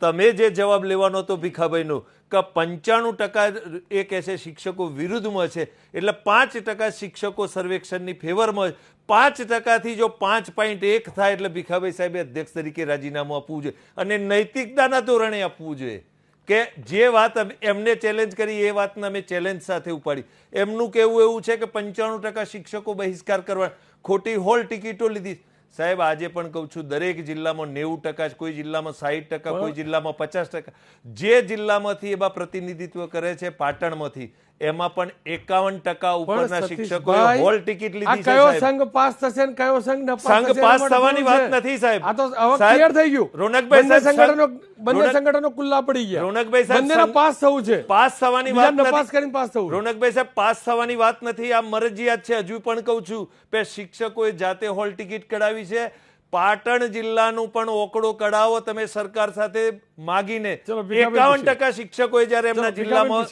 તમે જે જવાબ લેવાનો હતો ભીખાભાઈનો કે 95% એ કહે છે શિક્ષકો વિરુદ્ધમાં છે, એટલે 5% શિક્ષકો સર્વેક્ષણની ફેવરમાં, 5%થી જો 5.1 થાય એટલે ભીખાભાઈ સાહેબે અધ્યક્ષ તરીકે રાજીનામું આપવું જોઈએ અને નૈતિકતાના ધોરણે આપવું જોઈએ કે જે વાત એમને ચેલેન્જ કરી એ વાતને અમે ચેલેન્જ સાથે ઉપાડી. એમનું કહેવું એવું છે કે 95% શિક્ષકો બહિષ્કાર કરવા, ખોટી હોલ ટિકિટો લીધી. સાહેબ, આજે પણ કહું છું, દરેક જિલ્લામાં 90%, કોઈ જિલ્લામાં 60%, કોઈ જિલ્લામાં 50%, જે જિલ્લામાંથી એવા પ્રતિનિધિત્વ કરે છે પાટણમાંથી, એમાં પણ 51% ઉપરના શિક્ષકોએ હોલ ટિકિટ લીધી છે. કયો સંઘ પાસ થશે ને કયો સંઘ ન પાસ થશે, સંઘ પાસ થવાની વાત નથી સાહેબ. આ તો હવે ક્લિયર થઈ ગયું. રોનકભાઈ સાહેબ, બંને સંગઠનો ખુલ્લા પડી ગયા. રોનકભાઈ સાહેબ, બંનેના પાસ થવું છે, પાસ થવાની વાત બીજાને પાસ નથી. કરીને પાસ થવું. રોનકભાઈ સાહેબ, પાસ થવાની વાત નથી, આ મરજિયાત છે. હજુ પણ કહું છું કે શિક્ષકોએ જાતે હોલ ટિકિટ કઢાવી છે. પાટણ જિલ્લાનું પણ ઓકડો કઢાવો તમે સરકાર સાથે માગીને. 51% શિક્ષકોએ જયારે એમના જિલ્લામાં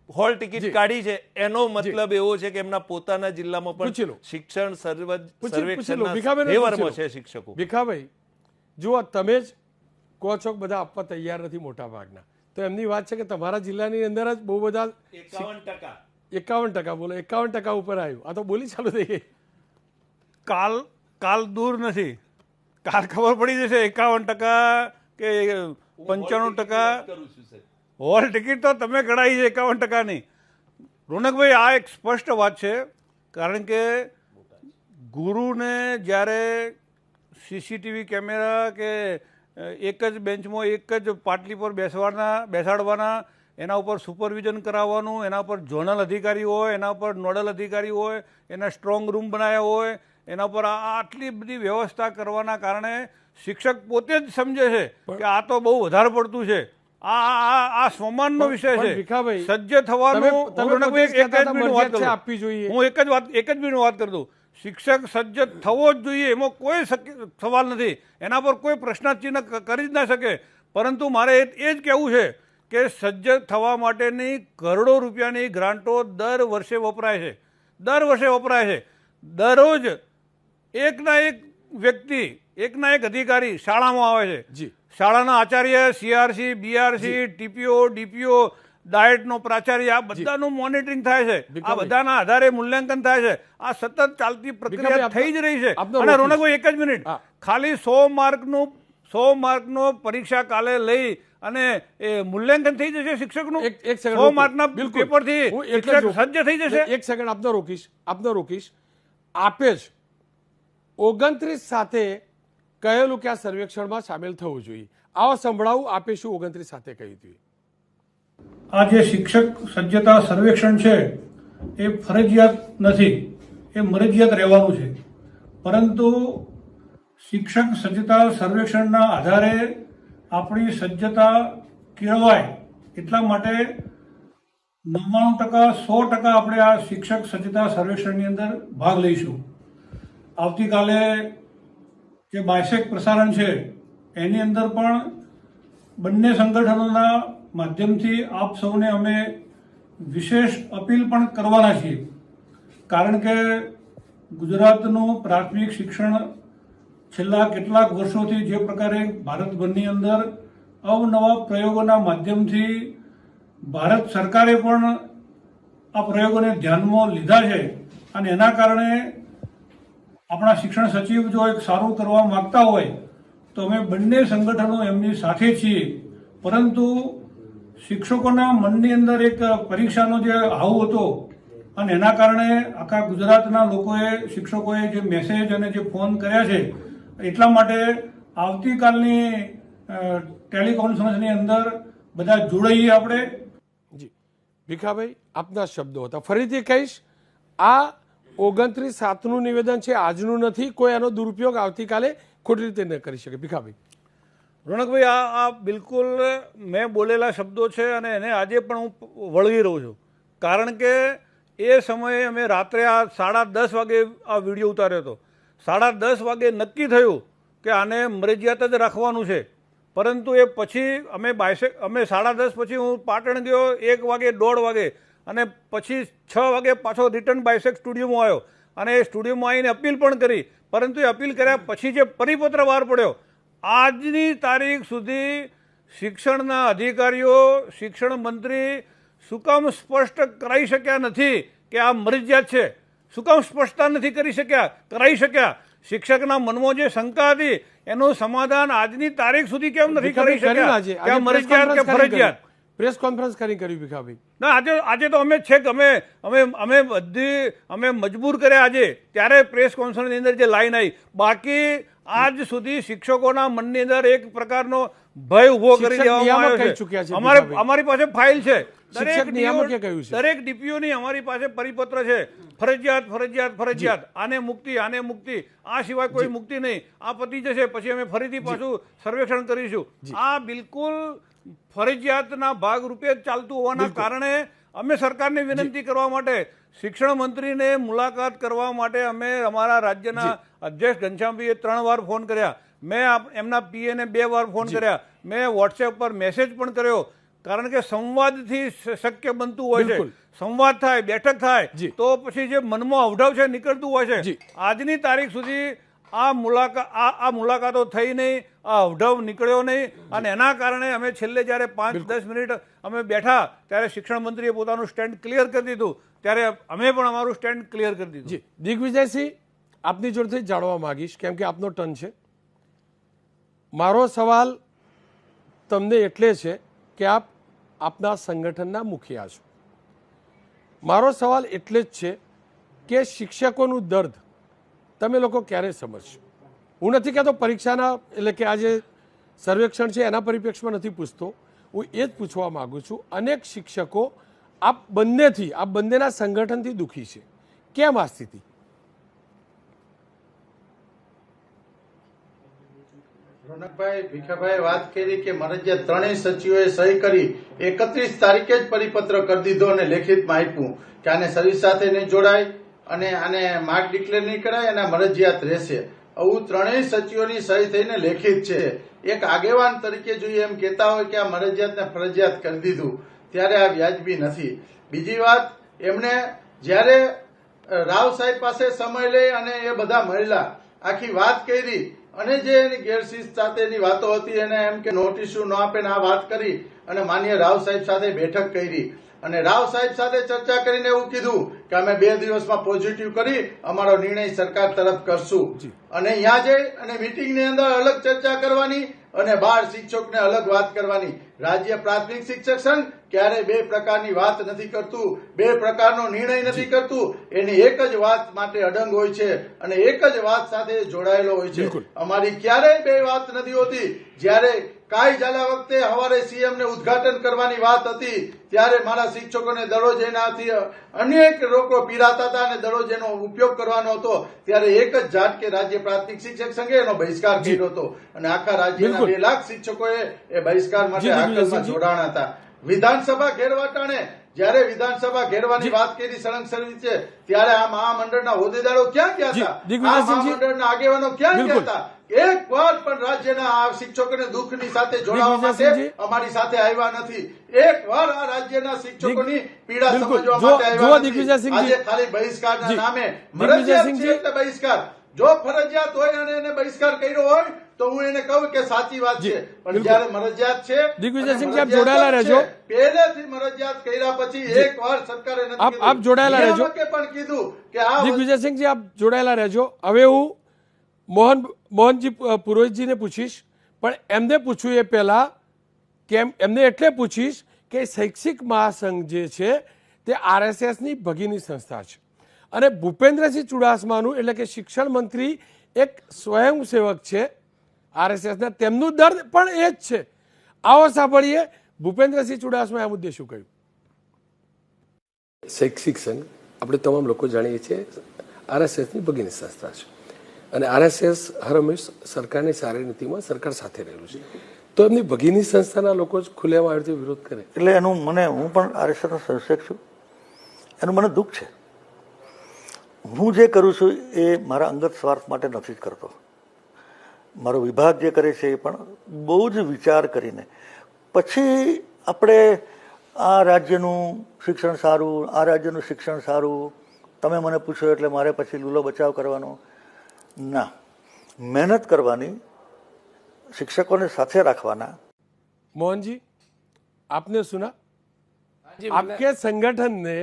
હોલ ટિકિટ કાઢી છે, એનો મતલબ એવો છે કે એમના પોતાના જિલ્લામાં પણ શિક્ષણ સર્વેક્ષણના ફેવરમાં છે શિક્ષકો. ભીખાભાઈ, જુઓ, તમે જ કહો છો કે બધા આપવા તૈયાર નથી મોટા ભાગના, તો એમની વાત છે કે તમારા જિલ્લાની અંદર જ બહુ બધા 51% બોલો, 51% ઉપર આવ્યું. આ તો બોલી ચાલુ થઈ ગઈ. કાલ દૂર નથી, કાલ ખબર પડી જશે 51% કે 95%. હોલ ટિકિટ તો તમે કઢાઈ છે 51%ની. રોનકભાઈ, આ એક સ્પષ્ટ વાત છે, કારણ કે ગુરુને જ્યારે સીસીટીવી કેમેરા કે એક જ બેન્ચમાં એક જ પાટલી પર બેસાડવાના, એના ઉપર સુપરવિઝન કરાવવાનું, એના ઉપર ઝોનલ અધિકારી હોય, એના ઉપર નોડલ અધિકારી હોય, એના સ્ટ્રોંગ રૂમ બનાવ્યા હોય, એના પર આટલી બધી વ્યવસ્થા કરવાના કારણે શિક્ષક પોતે જ સમજે છે કે આ તો બહુ વધારે પડતું છે. આ સ્વમાનનો વિષય છે. સજ્જ થવાનું હું એક જ મિનિટ વાત કરી દઉં. શિક્ષક સજ્જ થવો જ જોઈએ, એમાં કોઈ સવાલ નથી, એના પર કોઈ પ્રશ્નાચિહ્ન કરી જ ના શકે. પરંતુ મારે એ જ કહેવું છે કે સજ્જ થવા માટેની કરોડો રૂપિયાની ગ્રાન્ટો દર વર્ષે વપરાય છે. દરરોજ એકના એક વ્યક્તિ, એકના એક અધિકારી શાળામાં આવે છે. શાળાના Acharya, CRC, BRC, TPO, DPO, ડાયટનો પ્રાચાર્ય, આ બધાનું મોનિટરિંગ થાય છે. આ બધાના આધારે મૂલ્યાંકન થાય છે. આ સતત ચાલતી પ્રક્રિયા થઈ જ રહી છે. અને રોનકભાઈ, એક જ મિનિટ, ખાલી 100 માર્કનું 100 માર્કનો પરીક્ષા કાલે લઈ અને એ મૂલ્યાંકન થઈ જશે શિક્ષકનું? એક સેકન્ડ 100 માર્કના બિલકુલ. પેપરથી હું એટલે શિક્ષક સજ્જ થઈ જશે? એક સેકન્ડ આપનો રોકીશ. આપે જ 29 સાથે કહેલું કે આ સર્વેક્ષણમાં સામેલ થવું જોઈએ. આવા સંભળાવું આપે શું 29 સાથે કહ્યું હતું? આ જે શિક્ષક સજ્જતા સર્વેક્ષણ છે એ ફરજિયાત નથી, એ મરજિયાત રહેવાનું છે. પરંતુ શિક્ષક સજ્જતા સર્વેક્ષણના આધારે આપણી સજ્જતા કેળવાય એટલા માટે 99% 100% આપણે આ શિક્ષક સજ્જતા સર્વેક્ષણની અંદર ભાગ લઈશું. આવતીકાલે જે બાયસેક પ્રસારણ છે એની અંદર પણ બંને સંગઠનોના માધ્યમથી આપ સૌને અમે વિશેષ અપીલ પણ કરવાના છીએ. કારણ કે ગુજરાતનું પ્રાથમિક શિક્ષણ છેલ્લા કેટલાક વર્ષોથી જે પ્રકારે ભારતભરની અંદર અવનવા પ્રયોગોના માધ્યમથી ભારત સરકારે પણ આ પ્રયોગોને ધ્યાનમાં લીધા છે અને એના કારણે આપણા શિક્ષણ સચિવ જો એક સારું કરવા માંગતા હોય તો અમે બંને સંગઠનો એમની સાથે છીએ. પરંતુ શિક્ષકોના મનની અંદર એક પરીક્ષાનો જે હાવ હતો અને એના કારણે આખા ગુજરાતના લોકોએ શિક્ષકોએ જે મેસેજ અને જે ફોન કર્યા છે એટલા માટે આવતીકાલની ટેલિકોન્ફરન્સની અંદર બધા જોડાઈએ આપણે. જી ભીખાભાઈ, આપના શબ્દો હતા. ફરીથી કહીશ, આ 29/7નું નિવેદન છે, આજનું નથી. કોઈ એનો દુરુપયોગ આવતીકાલે ખોટી રીતે ન કરી શકે. ભીખાભાઈ. રોનકભાઈ, આ બિલકુલ મેં બોલેલા શબ્દો છે અને એને આજે પણ હું વળગી રહું છું. કારણ કે એ સમયે અમે રાત્રે આ 10:30 વાગે આ વિડીયો ઉતાર્યો હતો. 10:30 વાગે નક્કી થયું કે આને મરજિયાત જ રાખવાનું છે. પરંતુ એ પછી અમે 10:30 પછી હું પાટણ ગયો, 1 વાગે 1:30 વાગે, અને પછી 6 વાગે પાછો રિટર્ન બાયસેક સ્ટુડિયોમાં આવ્યો અને એ સ્ટુડિયોમાં આવીને અપીલ પણ કરી. પરંતુ એ અપીલ કર્યા પછી જે પરિપત્ર બહાર પડ્યો, આજની તારીખ સુધી શિક્ષણના અધિકારીઓ, શિક્ષણ મંત્રી શું કામ સ્પષ્ટ કરાવી શક્યા નથી કે આ મરજિયાત છે? શું કામ સ્પષ્ટતા નથી કરાવી શક્યા? શિક્ષકના મનમાં જે શંકા હતી એનું સમાધાન આજની તારીખ સુધી કેમ નથી કરી શક્યા કે આ મરજિયાત કે ફરજિયાત? પ્રેસ કોન્ફરન્સ કરી કર્યું ભીખાભાઈ. ના, આજે તો અમે છે કે અમે મજબૂર કર્યા આજે, ત્યારે પ્રેસ કોન્ફરન્સની અંદર જે લાઈન આવી. બાકી આજ સુધી શિક્ષકોના મનની અંદર એક પ્રકારનો ભય ઉભો કરી દેવામાં આવ્યો છે. અમારી પાસે ફાઇલ છે, દરેક ડીપીઓની અમારી પાસે પરિપત્ર છે. ફરજિયાત ફરજિયાત ફરજિયાત, આને મુક્તિ આને મુક્તિ, આ સિવાય કોઈ મુક્તિ નહીં. આ પતી જશે પછી અમે ફરીથી પાછું સર્વેક્ષણ કરીશું. આ બિલકુલ ફરજિયાતના ભાગરૂપે જ ચાલતું હોવાના કારણે અમે સરકારને વિનંતી કરવા માટે, શિક્ષણ મંત્રીને મુલાકાત કરવા માટે અમે અમારા રાજ્યના અધ્યક્ષ ઘનશ્યામભાઈએ 3 વાર ફોન કર્યા. મેં એમના પીએને 2 વાર ફોન કર્યા. મેં વોટ્સએપ પર મેસેજ પણ કર્યો. કારણ કે સંવાદથી શક્ય બનતું હોય છે. સંવાદ થાય, બેઠક થાય તો પછી જે મનમાં અવઢવ છે નીકળતું હોય છે. આજની તારીખ સુધી આ મુલાકાતો થઈ નહીં, આ અવઢવ નીકળ્યો નહીં અને એના કારણે અમે છેલ્લે જ્યારે 5-10 મિનિટ અમે બેઠા ત્યારે શિક્ષણ મંત્રીએ પોતાનું સ્ટેન્ડ ક્લિયર કરી દીધું, ત્યારે અમે પણ અમારું સ્ટેન્ડ ક્લિયર કરી દીધું. દિગ્વિજયસિંહ, આપની જોડેથી જાણવા માંગીશ, કેમ કે આપનો ટર્ન છે. મારો સવાલ તમને એટલે છે કે આપના સંગઠનના મુખિયા છો. મારો સવાલ એટલે જ છે કે શિક્ષકોનું દર્દ તમે લોકો ક્યારે સમજશો? હું નથી કહેતો પરીક્ષાના, એટલે કે આ જે સર્વેક્ષણ છે એના પરિપ્રેક્ષમાં નથી પૂછતો. હું એ જ પૂછવા માંગુ છું, અનેક શિક્ષકો આ બંનેના સંગઠનથી દુઃખી છે. કેમ આ સ્થિતિ? રોનકભાઈ, ભીખાભાઈ વાત કરી કે મરજિયાત ત્રણેય સચિવોએ સહી કરી 31 તારીખે જ પરિપત્ર કરી દીધો અને લેખિતમાં આપ્યું કે આને સર્વિસ સાથે નહીં જોડાય અને આને માર્ક ડિક્લેર નહીં કરાય અને મરજિયાત રહેશે. આવું ત્રણેય સચિવોની સહી થઈને લેખિત છે. એક આગેવાન તરીકે જોઈએ એમ કહેતા હોય કે આ મરજિયાતને ફરજિયાત કરી દીધું, ત્યારે આ વ્યાજબી નથી. બીજી વાત, એમણે જ્યારે રાવ સાહેબ પાસે સમય લઈ અને એ બધા મળેલા, આખી વાત કરી અને જે એની ગેરશિસ્ત સાથેની વાતો હતી એને એમ કે નોટિસો ન આપે ને આ વાત કરી અને માન્ય રાવ સાહેબ સાથે બેઠક કરી અને રાવ સાહેબ સાથે ચર્ચા કરીને એવું કીધું કે અમે 2 દિવસમાં પોઝિટિવ કરી અમારો નિર્ણય સરકાર તરફ કરશું. અને ત્યાં જઈ અને મીટિંગની અંદર અલગ ચર્ચા કરવાની અને બાળ શિક્ષકને અલગ વાત કરવાની. રાજ્ય પ્રાથમિક શિક્ષક સંઘ ક્યારેય 2 પ્રકારની વાત નથી કરતું, 2 પ્રકારનો નિર્ણય નથી કરતું. એની એક જ વાત માટે અડંગ હોય છે અને એક જ વાત સાથે જોડાયેલો હોય છે. અમારી ક્યારેય 2 વાત નથી હોતી. જ્યારે કાંઈ ઝાલા વખતે સવારે સીએમ ને ઉદઘાટન કરવાની વાત હતી ત્યારે મારા શિક્ષકોને દરરોજ એનાથી અનેક લોકો પીડાતા હતા અને દરરોજ એનો ઉપયોગ કરવાનો હતો. ત્યારે એક જ ઝાટકે રાજ્ય પ્રાથમિક શિક્ષક સંઘે એનો બહિષ્કાર કર્યો હતો અને આખા રાજ્યના 2 લાખ શિક્ષકોએ એ બહિષ્કાર માટે આકલમાં જોડાણા હતા. વિધાનસભા ઘેરવાટાણે જ્યારે વિધાનસભા ઘેરવાની વાત કરી સળંગ સર્વિસ છે ત્યારે આ મહામંડળના હોદ્દેદારો ક્યાં ગયા હતા? આ મહામંડળના આગેવાનો ક્યાં ગયા હતા? એક વાર પણ રાજ્યના આ શિક્ષકોને દુઃખની સાથે જોડાવા માટે અમારી સાથે આવ્યા નથી. એક વાર આ રાજ્યના શિક્ષકોની પીડા સમજવા માટે આવ્યા નથી. આજે ખાલી બહિષ્કારના નામે મરજિયાત છે એટલે બહિષ્કાર. જો ફરજિયાત હોય અને એને બહિષ્કાર કર્યો હોય તો હું એને કહું કે સાચી વાત છે, પણ જયારે મરજિયાત છે દિગ્વિજયસિંહજી આપ જોડાયેલા રહેજો. પહેલેથી મરજિયાત કર્યા પછી એક વાર સરકારે નથી આપ જોડાયેલા રહેજો. પણ કીધું કે આ દિગ્વિજયસિંહજી આપ જોડાયેલા રહેજો. હવે હું મોહનજી પુરોહિતજીને પૂછીશ, પણ એમને પૂછ્યું એ પહેલા કેમ એમને એટલે પૂછીશ કે શૈક્ષિક મહાસંઘ જે છે તે આરએસએસની ભગીની સંસ્થા છે અને ભૂપેન્દ્રસિંહ ચુડાસમાનું એટલે કે શિક્ષણ મંત્રી એક સ્વયંસેવક છે આરએસએસના, તેમનું દર્દ પણ એ જ છે. આવો સાંભળીએ ભૂપેન્દ્રસિંહ ચુડાસમાએ આ મુદ્દે શું કહ્યું. શૈક્ષિક સંઘ આપણે તમામ લોકો જાણીએ છીએ આરએસએસની ભગીની સંસ્થા છે અને આરએસએસ હર હંમેશ સરકારની સારી નીતિમાં સરકાર સાથે રહેલું છે. તો એમની ભગીની સંસ્થાના લોકો જ ખુલ્લેમાં આવી રીતે વિરોધ કરે એટલે એનું હું પણ આરએસએસનો સંરક્ષક છું, એનું મને દુઃખ છે. હું જે કરું છું એ મારા અંગત સ્વાર્થ માટે નથી જ કરતો. મારો વિભાગ જે કરે છે એ પણ બહુ જ વિચાર કરીને પછી આપણે આ રાજ્યનું શિક્ષણ સારું, આ રાજ્યનું શિક્ષણ સારું, તમે મને પૂછો એટલે મારે પછી લૂલો બચાવ કરવાનો ના, મહેનત કરવાની, शिक्षकों साथे रखवाना. मोहन जी, आपने सुना आपके संगठन ने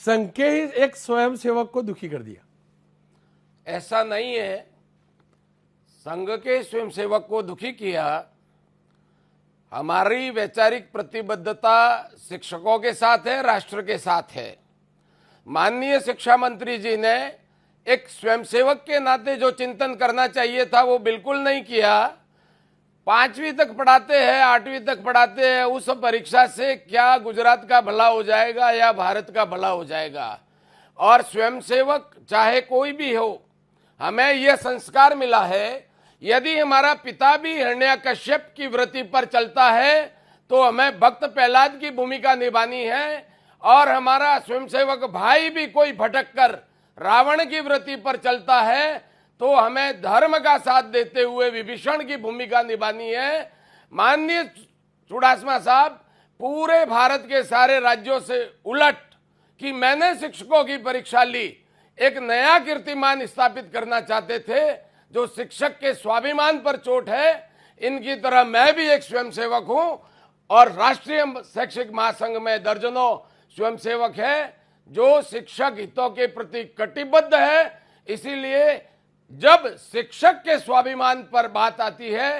संघ के ही एक स्वयंसेवक को दुखी कर दिया. ऐसा नहीं है, संघ के स्वयंसेवक को दुखी किया. हमारी वैचारिक प्रतिबद्धता शिक्षकों के साथ है, राष्ट्र के साथ है. माननीय शिक्षा मंत्री जी ने एक स्वयंसेवक के नाते जो चिंतन करना चाहिए था वो बिल्कुल नहीं किया. 5वीं तक पढ़ाते हैं, 8वीं तक पढ़ाते हैं, उस परीक्षा से क्या गुजरात का भला हो जाएगा या भारत का भला हो जाएगा. और स्वयंसेवक चाहे कोई भी हो, हमें यह संस्कार मिला है, यदि हमारा पिता भी हिरण्याकश्यप की वृत्ति पर चलता है तो हमें भक्त प्रहलाद की भूमिका निभानी है. और हमारा स्वयंसेवक भाई भी कोई भटक कर रावण की वृत्ति पर चलता है तो हमें धर्म का साथ देते हुए विभीषण की भूमिका निभानी है. माननीय चुडासमा साहब पूरे भारत के सारे राज्यों से उलट कि मैंने शिक्षकों की परीक्षा ली, एक नया कीर्तिमान स्थापित करना चाहते थे जो शिक्षक के स्वाभिमान पर चोट है. इनकी तरह मैं भी एक स्वयंसेवक हूं और राष्ट्रीय शैक्षिक महासंघ में दर्जनों स्वयंसेवक है जो शिक्षक हितों के प्रति कटिबद्ध है. इसीलिए जब शिक्षक के स्वाभिमान पर बात आती है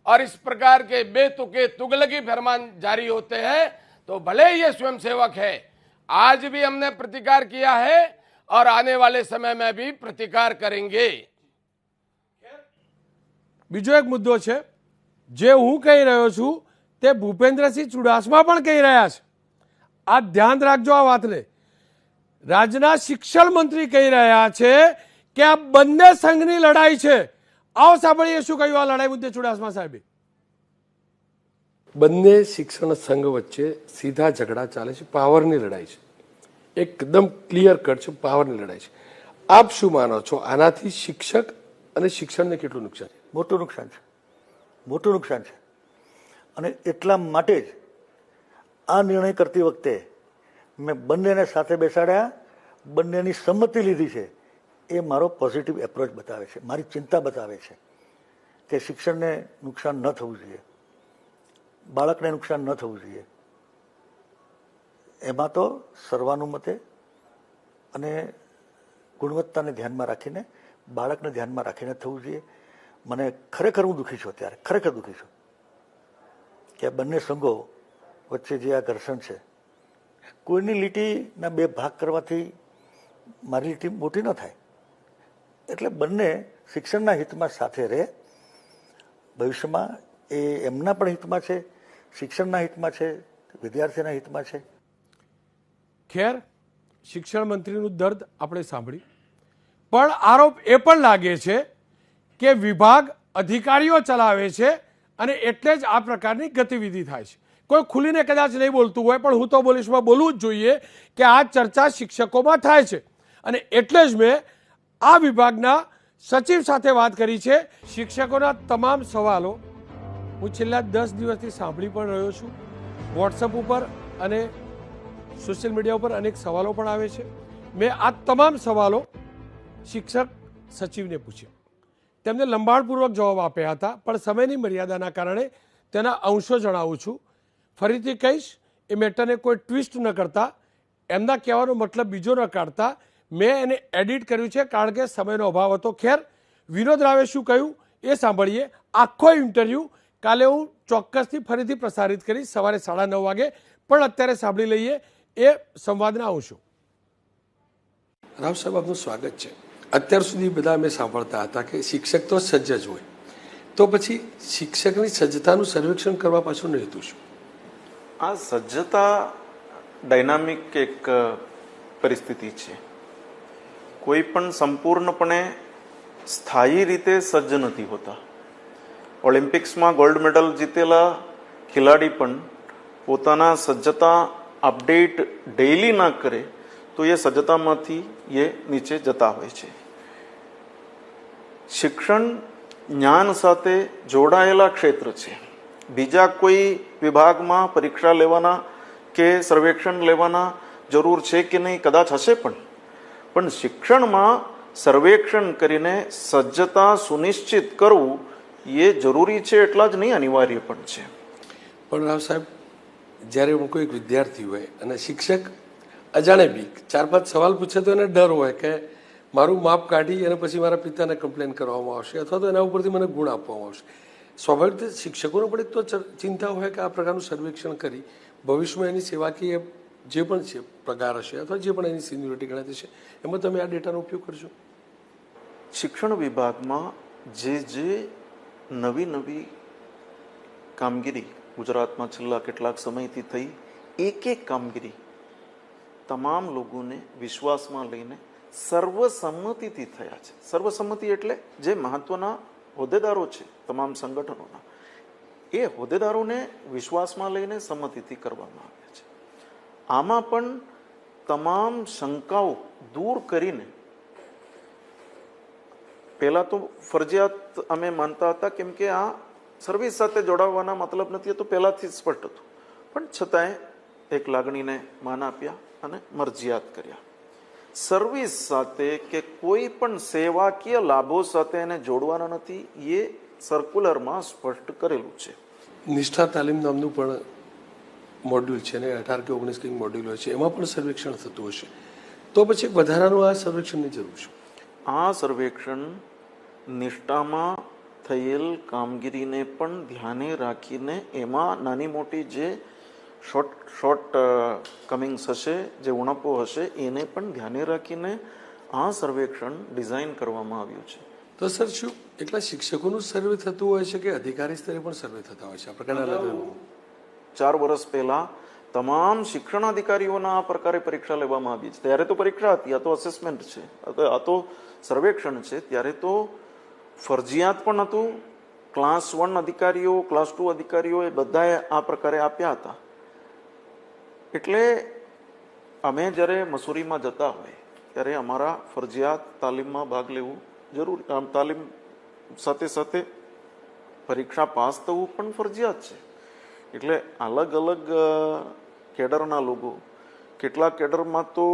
और इस प्रकार के बेतुके तुगलकी फरमान जारी होते हैं तो भले ये स्वयंसेवक है, आज भी हमने प्रतिकार किया है और आने वाले समय में भी प्रतिकार करेंगे. બીજો એક મુદ્દો છે જે હું કહી રહ્યો છું તે ભૂપેન્દ્રસિંહ ચુડાસમા પણ કહી રહ્યા છે. આ ધ્યાન રાખજો આ વાતને. રાજ્યના શિક્ષણ મંત્રી કહી રહ્યા છે કે આ બંને સંઘની લડાઈ છે. આવો સાંભળીએ શું કહ્યું આ લડાઈ મુદ્દે ચુડાસમા સાહેબે. બંને શિક્ષણ સંઘ વચ્ચે સીધા ઝઘડા ચાલે છે, પાવરની લડાઈ છે, એકદમ ક્લિયર કટ છે, પાવરની લડાઈ છે. આપ શું માનો છો, આનાથી શિક્ષક અને શિક્ષણને કેટલું નુકસાન? મોટું નુકસાન છે, મોટું નુકસાન છે. અને એટલા માટે જ આ નિર્ણય કરતી વખતે મેં બંનેને સાથે બેસાડ્યા, બંનેની સંમતિ લીધી છે. એ મારો પોઝિટિવ એપ્રોચ બતાવે છે, મારી ચિંતા બતાવે છે કે શિક્ષણને નુકસાન ન થવું જોઈએ, બાળકને નુકસાન ન થવું જોઈએ. એમાં તો સર્વાનુમતે અને ગુણવત્તાને ધ્યાનમાં રાખીને, બાળકને ધ્યાનમાં રાખીને થવું જોઈએ. મને ખરેખર હું દુઃખી છું, અત્યારે ખરેખર દુઃખી છું કે આ બંને સંઘો વચ્ચે જે આ ઘર્ષણ છે, કોઈની લીટીના બે ભાગ કરવાથી મારી લીટી મોટી ન થાય. એટલે બંને શિક્ષણના હિતમાં સાથે રહે. ભવિષ્યમાં એ એમના પણ હિતમાં છે, શિક્ષણના હિતમાં છે, વિદ્યાર્થીના હિતમાં છે. ખેર, શિક્ષણ મંત્રીનું દર્દ આપણે સાંભળ્યું, પણ આરોપ એ પણ લાગે છે કે વિભાગ અધિકારીઓ ચલાવે છે અને એટલે જ આ પ્રકારની ગતિવિધિ થાય છે. કોઈ ખુલીને કદાચ નહીં બોલતું હોય, પણ હું તો બોલીશમાં બોલવું જ જોઈએ કે આ ચર્ચા શિક્ષકોમાં થાય છે. અને એટલે જ મેં આ વિભાગના સચિવ સાથે વાત કરી છે. શિક્ષકોના તમામ સવાલો હું છેલ્લા 10 દિવસથી સાંભળી પણ રહ્યો છું. વોટ્સઅપ ઉપર અને સોશિયલ મીડિયા ઉપર અનેક સવાલો પણ આવે છે. મેં આ તમામ સવાલો શિક્ષક સચિવને પૂછ્યા. તેમને લંબાણપૂર્વક જવાબ આપ્યા હતા, પણ સમયની મર્યાદાના કારણે તેના અંશો જણાવું છું. ફરીથી કહીશ, એ મેટરને કોઈ ટ્વિસ્ટ ન કરતા, એમના કહેવાનો મતલબ બીજો ન કાઢતા મેં એને એડિટ કર્યું છે, કારણ કે સમયનો અભાવ હતો. ખેર, વિનોદ રાવે શું કહ્યું એ સાંભળીએ. આખો ઇન્ટરવ્યૂ કાલે હું ચોક્કસથી ફરીથી પ્રસારિત કરીશ સવારે 9:30 વાગે, પણ અત્યારે સાંભળી લઈએ એ સંવાદના અંશો. રાવ સાહેબ, આપનું સ્વાગત છે. અત્યાર સુધી બધા અમે સાંભળતા હતા કે શિક્ષક તો સજ્જ જ હોય, તો પછી શિક્ષકની સજ્જતાનું સર્વેક્ષણ કરવા પાછળનું હેતુ શું? આ સજ્જતા ડાયનામિક એક પરિસ્થિતિ છે. કોઈ પણ સંપૂર્ણપણે સ્થાયી રીતે સજ્જ નથી હોતા. ઓલિમ્પિક્સમાં ગોલ્ડ મેડલ જીતેલા ખેલાડી પણ પોતાના સજ્જતા અપડેટ ડેઇલી ના કરે તો એ સજ્જતામાંથી એ નીચે જતા હોય છે. શિક્ષણ જ્ઞાન સાથે જોડાયેલા ક્ષેત્ર છે. બીજા કોઈ વિભાગમાં પરીક્ષા લેવાના કે સર્વેક્ષણ લેવાના જરૂર છે કે નહીં, કદાચ હશે, પણ શિક્ષણમાં સર્વેક્ષણ કરીને સજ્જતા સુનિશ્ચિત કરવું એ જરૂરી છે, એટલા જ નહીં અનિવાર્ય પણ છે. પણ રાવ સાહેબ, જ્યારે કોઈ એક વિદ્યાર્થી હોય અને શિક્ષક અજાણે બી 4-5 સવાલ પૂછે તો એને ડર હોય કે મારું માપ કાઢી અને પછી મારા પિતાને કમ્પ્લેન કરવામાં આવશે અથવા તો એના ઉપરથી મને ગુણ આપવામાં આવશે. સ્વાભાવિક રીતે શિક્ષકોને પણ એક તો ચિંતા હોય કે આ પ્રકારનું સર્વેક્ષણ કરી ભવિષ્યમાં એની સેવાકીય જે પણ છે પગાર હશે અથવા જે પણ એની સિનિયોરિટી ગણાતી છે એમાં તમે આ ડેટાનો ઉપયોગ કરશો. શિક્ષણ વિભાગમાં જે નવી કામગીરી ગુજરાતમાં છેલ્લા કેટલાક સમયથી થઈ, એક કામગીરી તમામ લોકોને વિશ્વાસમાં લઈને સર્વસંમતિથી થયા છે. સર્વસંમતિ એટલે જે મહત્વના હોદ્દેદારો છે તમામ સંગઠનોના, એ હોદ્દેદારોને વિશ્વાસમાં લઈને સંમતિથી કરવામાં આવ્યા છે. આમાં પણ તમામ શંકાઓ દૂર કરીને, પહેલા તો ફરજિયાત અમે માનતા હતા કેમ કે આ સર્વિસ સાથે જોડાવવાના મતલબ નથી, તો પહેલાથી સ્પષ્ટ હતું, પણ છતાંય એક લાગણીને માન આપ્યા અને મરજિયાત કર્યા. સર્વિસ સાથે કે કોઈ પણ સેવાકીય લાભો સાથે એને જોડવાના નથી, એ સર્ક્યુલરમાં સ્પષ્ટ કરેલું છે. નિષ્ઠા તાલીમ નામનું પણ મોડ્યુલ છે ને 18 કે 19 કંઈક મોડ્યુલ હોય છે, એમાં પણ સર્વેક્ષણ થતું હશે, તો પછી વધારાનું આ સર્વેક્ષણની જરૂર છે. આ સર્વેક્ષણ નિષ્ઠામાં થયેલ કામગીરીને પણ ધ્યાને રાખીને એમાં નાની મોટી જે શોર્ટ કમિંગ્સ હશે, જે ઉણપો હશે, એને પણ ધ્યાને રાખીને આ સર્વેક્ષણ ડિઝાઇન કરવામાં આવ્યું છે. તો સર, શું એટલા શિક્ષકોનું સર્વે થતું હોય છે કે અધિકારી સ્તરે પણ સર્વે થતા હોય છે આ પ્રકારના? 4 વર્ષ પહેલા તમામ શિક્ષણ અધિકારીઓના આ પ્રકારે પરીક્ષા લેવામાં આવી છે. ત્યારે તો પરીક્ષા હતી, આ તો અસેસમેન્ટ છે, આ તો સર્વેક્ષણ છે. ત્યારે તો ફરજિયાત પણ હતું. ક્લાસ 1 અધિકારીઓ, ક્લાસ 2 અધિકારીઓ એ બધાએ આ પ્રકારે આપ્યા હતા. એટલે અમે જ્યારે મસૂરીમાં જતા હોય ત્યારે અમારા ફરજિયાત તાલીમમાં ભાગ લેવું જરૂરી, તાલીમ સાથે સાથે પરીક્ષા પાસ થવું પણ ફરજિયાત છે. એટલે અલગ અલગ કેડરના લોકો, કેટલાક કેડરમાં તો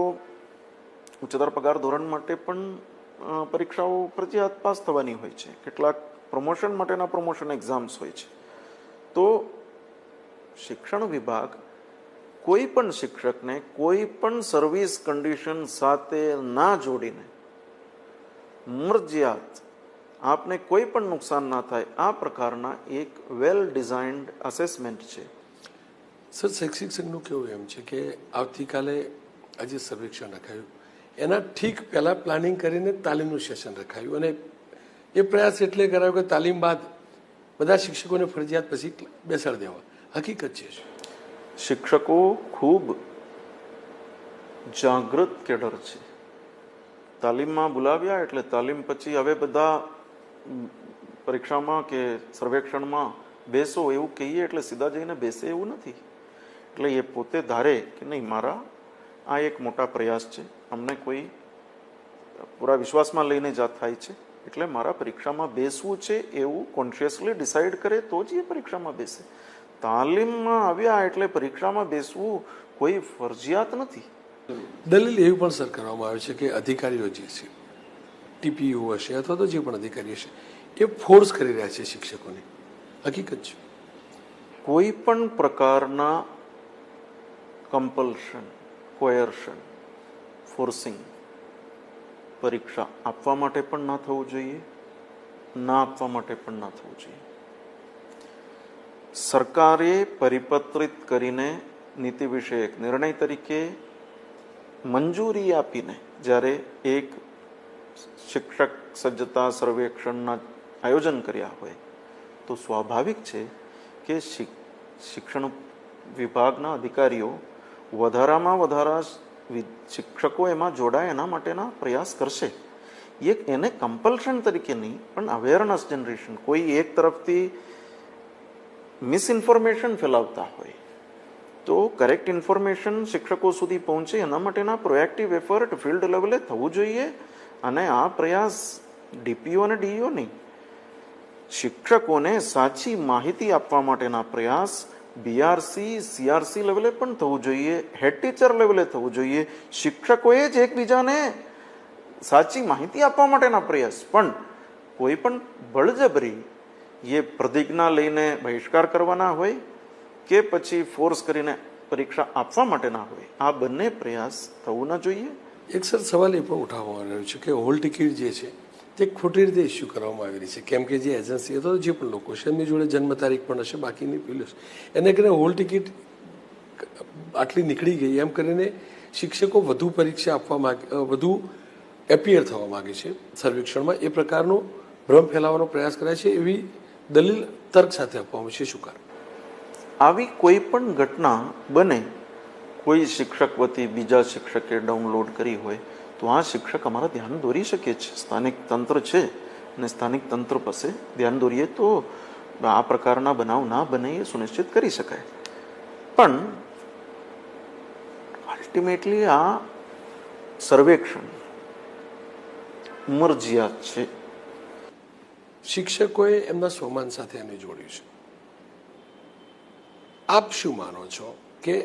ઉચ્ચતર પગાર ધોરણ માટે પણ પરીક્ષાઓ ફરજિયાત પાસ થવાની હોય છે, કેટલાક પ્રમોશન માટેના પ્રમોશન એક્ઝામ્સ હોય છે. તો શિક્ષણ વિભાગ કોઈ પણ શિક્ષકને કોઈ પણ સર્વિસ કન્ડિશન સાથે ના જોડીને મરજિયાત આપને કોઈ પણ નુકસાન ના થાય આ પ્રકારના એક વેલ ડિઝાઇન્ડ અસેસમેન્ટ છે. સર, શૈક્ષિક સંઘનું કેવું એમ છે કે આવતીકાલે આજે સર્વેક્ષણ રખાયું, એના ઠીક પહેલાં પ્લાનિંગ કરીને તાલીમનું સેશન રખાયું અને એ પ્રયાસ એટલે કરાયો કે તાલીમ બાદ બધા શિક્ષકોને ફરજિયાત પછી બેસાડી દેવા. હકીકત છે શિક્ષકો ખૂબ જાગૃત કેડર છે. તાલીમમાં બોલાવ્યા એટલે તાલીમ પછી હવે બધા પરીક્ષામાં કે સર્વેક્ષણમાં બેસો એવું કહીએ એટલે સીધા જઈને બેસે એવું નથી. એટલે એ પોતે ધારે કે નહીં, મારા આ એક મોટા પ્રયાસ છે, અમને કોઈ પૂરા વિશ્વાસમાં લઈને જાત થાય છે, એટલે મારા પરીક્ષામાં બેસવું છે એવું કોન્શિયસલી ડિસાઇડ કરે તો જ એ પરીક્ષામાં બેસે. તાલીમમાં આવ્યા એટલે પરીક્ષામાં બેસવું કોઈ ફરજિયાત નથી. દલીલ એવી પણ સર કરવામાં આવે છે કે અધિકારીઓ જે છે, ટીપીયુ હશે અથવા તો જે પણ અધિકારી હશે, એ ફોર્સ કરી રહ્યા છે શિક્ષકોને. હકીકત છે કોઈ પણ પ્રકારના કમ્પલ્શન, કોયર્શન, ફોર્સિંગ પરીક્ષા આપવા માટે પણ ના થવું જોઈએ, ના આપવા માટે પણ ના થવું જોઈએ. સરકારે પરિપત્રિત કરીને નીતિ વિષયક નિર્ણય તરીકે મંજૂરી આપીને જ્યારે એક શિક્ષક સજ્જતા સર્વેક્ષણના આયોજન કર્યા હોય તો સ્વાભાવિક છે કે શિક્ષણ વિભાગના અધિકારીઓ વધારામાં વધારા શિક્ષકો એમાં જોડાય એના માટેના પ્રયાસ કરશે. એને કમ્પલ્શન તરીકે નહીં પણ અવેરનેસ જનરેશન, કોઈ એક તરફથી મિસઇન્ફોર્મેશન ફેલાવતા હોય તો કરેક્ટ ઇન્ફોર્મેશન શિક્ષકો સુધી પહોંચે એના માટેના પ્રોએક્ટિવ એફર્ટ ફિલ્ડ લેવલે થવું જોઈએ. અને આ પ્રયાસ ડીપીઓ અને ડીઈઓ નહીં, શિક્ષકોને સાચી માહિતી આપવા માટેના પ્રયાસ બીઆરસી, સીઆરસી લેવલે પણ થવું જોઈએ, હેડ ટીચર લેવલે થવું જોઈએ. શિક્ષકોએ જ એકબીજાને સાચી માહિતી આપવા માટેના પ્રયાસ, પણ કોઈ પણ બળજબરી એ પ્રતિજ્ઞા લઈને બહિષ્કાર કરવાના હોય કે પછી ફોર્સ કરીને પરીક્ષા આપવા માટેના હોય, આ બંને પ્રયાસ થવું ના જોઈએ. એક સર સવાલ એ પણ ઉઠાવવામાં આવ્યો છે કે હોલ ટિકિટ જે છે તે ખોટી રીતે ઇસ્યુ કરવામાં આવી રહી છે, કેમ કે જે એજન્સી અથવા જે પણ લોકો છે એમની જોડે જન્મ તારીખ પણ હશે, બાકીની પેલું એને કરીને હોલ ટિકિટ આટલી નીકળી ગઈ એમ કરીને શિક્ષકો વધુ પરીક્ષા આપવા માંગે, વધુ એપિયર થવા માંગે છે સર્વેક્ષણમાં. એ પ્રકારનો ભ્રમ ફેલાવવાનો પ્રયાસ કરાય છે એવી દલીલ તર્ક સાથે આપવામાં છે. શું કારણ? આવી કોઈ પણ ઘટના બને, કોઈ શિક્ષક વતી બીજા શિક્ષકે ડાઉનલોડ કરી હોય તો આ શિક્ષક અમારા ધ્યાન દોરી શકે છે. સ્થાનિક તંત્ર છે અને સ્થાનિક તંત્ર પાસે ધ્યાન દોરીએ તો આ પ્રકારના બનાવ ના બને એ સુનિશ્ચિત કરી શકાય. પણ અલ્ટિમેટલી આ સર્વેક્ષણ મરજિયાત છે. શિક્ષકોએ એમના સ્વમાન સાથે એને જોડ્યું છે. આપ શું માનો છો કે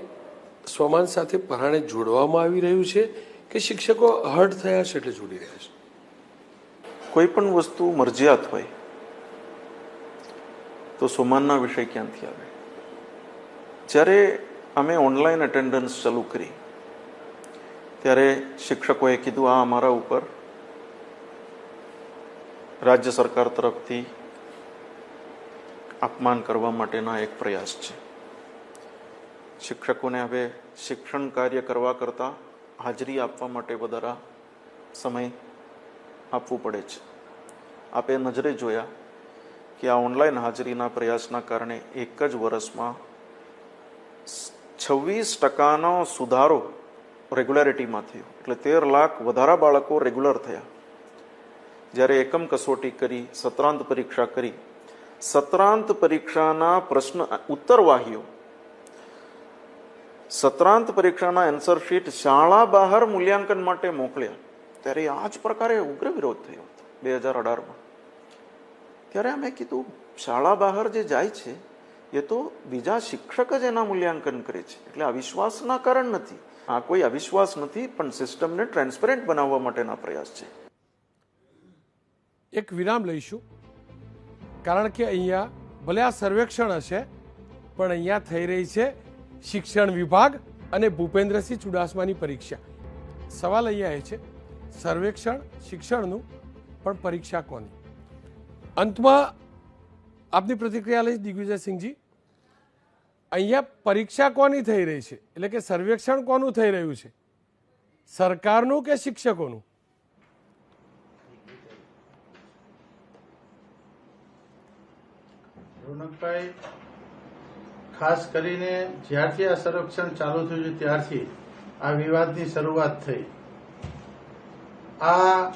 સ્વમાન સાથે પરાણે જોડવામાં આવી રહ્યું છે કે શિક્ષકો હર્ટ થયા છે એટલે જોડી રહ્યા છે? કોઈ પણ વસ્તુ મરજિયાત હોય તો સ્વમાનના વિષય ક્યાંથી આવે? જ્યારે અમે ઓનલાઈન અટેન્ડન્સ ચાલુ કરી ત્યારે શિક્ષકોએ કીધું આ અમારા ઉપર રાજ્ય સરકાર તરફથી અપમાન કરવા માટેના એક પ્રયાસ છે. શિક્ષકોને હવે શિક્ષણ કાર્ય કરવા કરતાં હાજરી આપવા માટે વધારે સમય આપવું પડે છે. આપે નજરે જોયા કે આ ઓનલાઈન હાજરીના પ્રયાસના કારણે એક જ વર્ષમાં 26% સુધારો રેગ્યુલારિટીમાં થયો. એટલે 13 લાખ વધારા બાળકો રેગ્યુલર થયા. જ્યારે એકમ કસોટી કરી, સત્રાંત પરીક્ષા કરી, સત્રાંત પરીક્ષાના પ્રશ્ન ઉત્તરવાહીઓ, સત્રાંત પરીક્ષાના આન્સર શીટ શાળા બહાર મૂલ્યાંકન માટે મોકલ્યા ત્યારે આ જ પ્રકારે ઉગ્ર વિરોધ થયો હતો 2018માં. ત્યારે અમે કીધું શાળા બહાર જે જાય છે એ તો બીજા શિક્ષક જ એના મૂલ્યાંકન કરે છે, એટલે અવિશ્વાસના કારણ નથી. આ કોઈ અવિશ્વાસ નથી, પણ સિસ્ટમને ટ્રાન્સપરન્ટ બનાવવા માટેના પ્રયાસ છે. એક વિરામ લઈશું, કારણ કે અહીંયા ભલે આ સર્વેક્ષણ હશે પણ અહીંયા થઈ રહી છે શિક્ષણ વિભાગ અને ભૂપેન્દ્રસિંહ ચુડાસમાની પરીક્ષા. સવાલ અહીંયા એ છે, સર્વેક્ષણ શિક્ષણનું, પણ પરીક્ષા કોની? અંતમાં આપની પ્રતિક્રિયા લઈશ દિગ્વિજયસિંહજી. અહીંયા પરીક્ષા કોની થઈ રહી છે, એટલે કે સર્વેક્ષણ કોનું થઈ રહ્યું છે, સરકારનું કે શિક્ષકોનું? રોનકભાઈ, ખાસ કરીને જ્યારથી આ સર્વેક્ષણ ચાલુ થયું છે ત્યારથી આ વિવાદની શરૂઆત થઈ. આ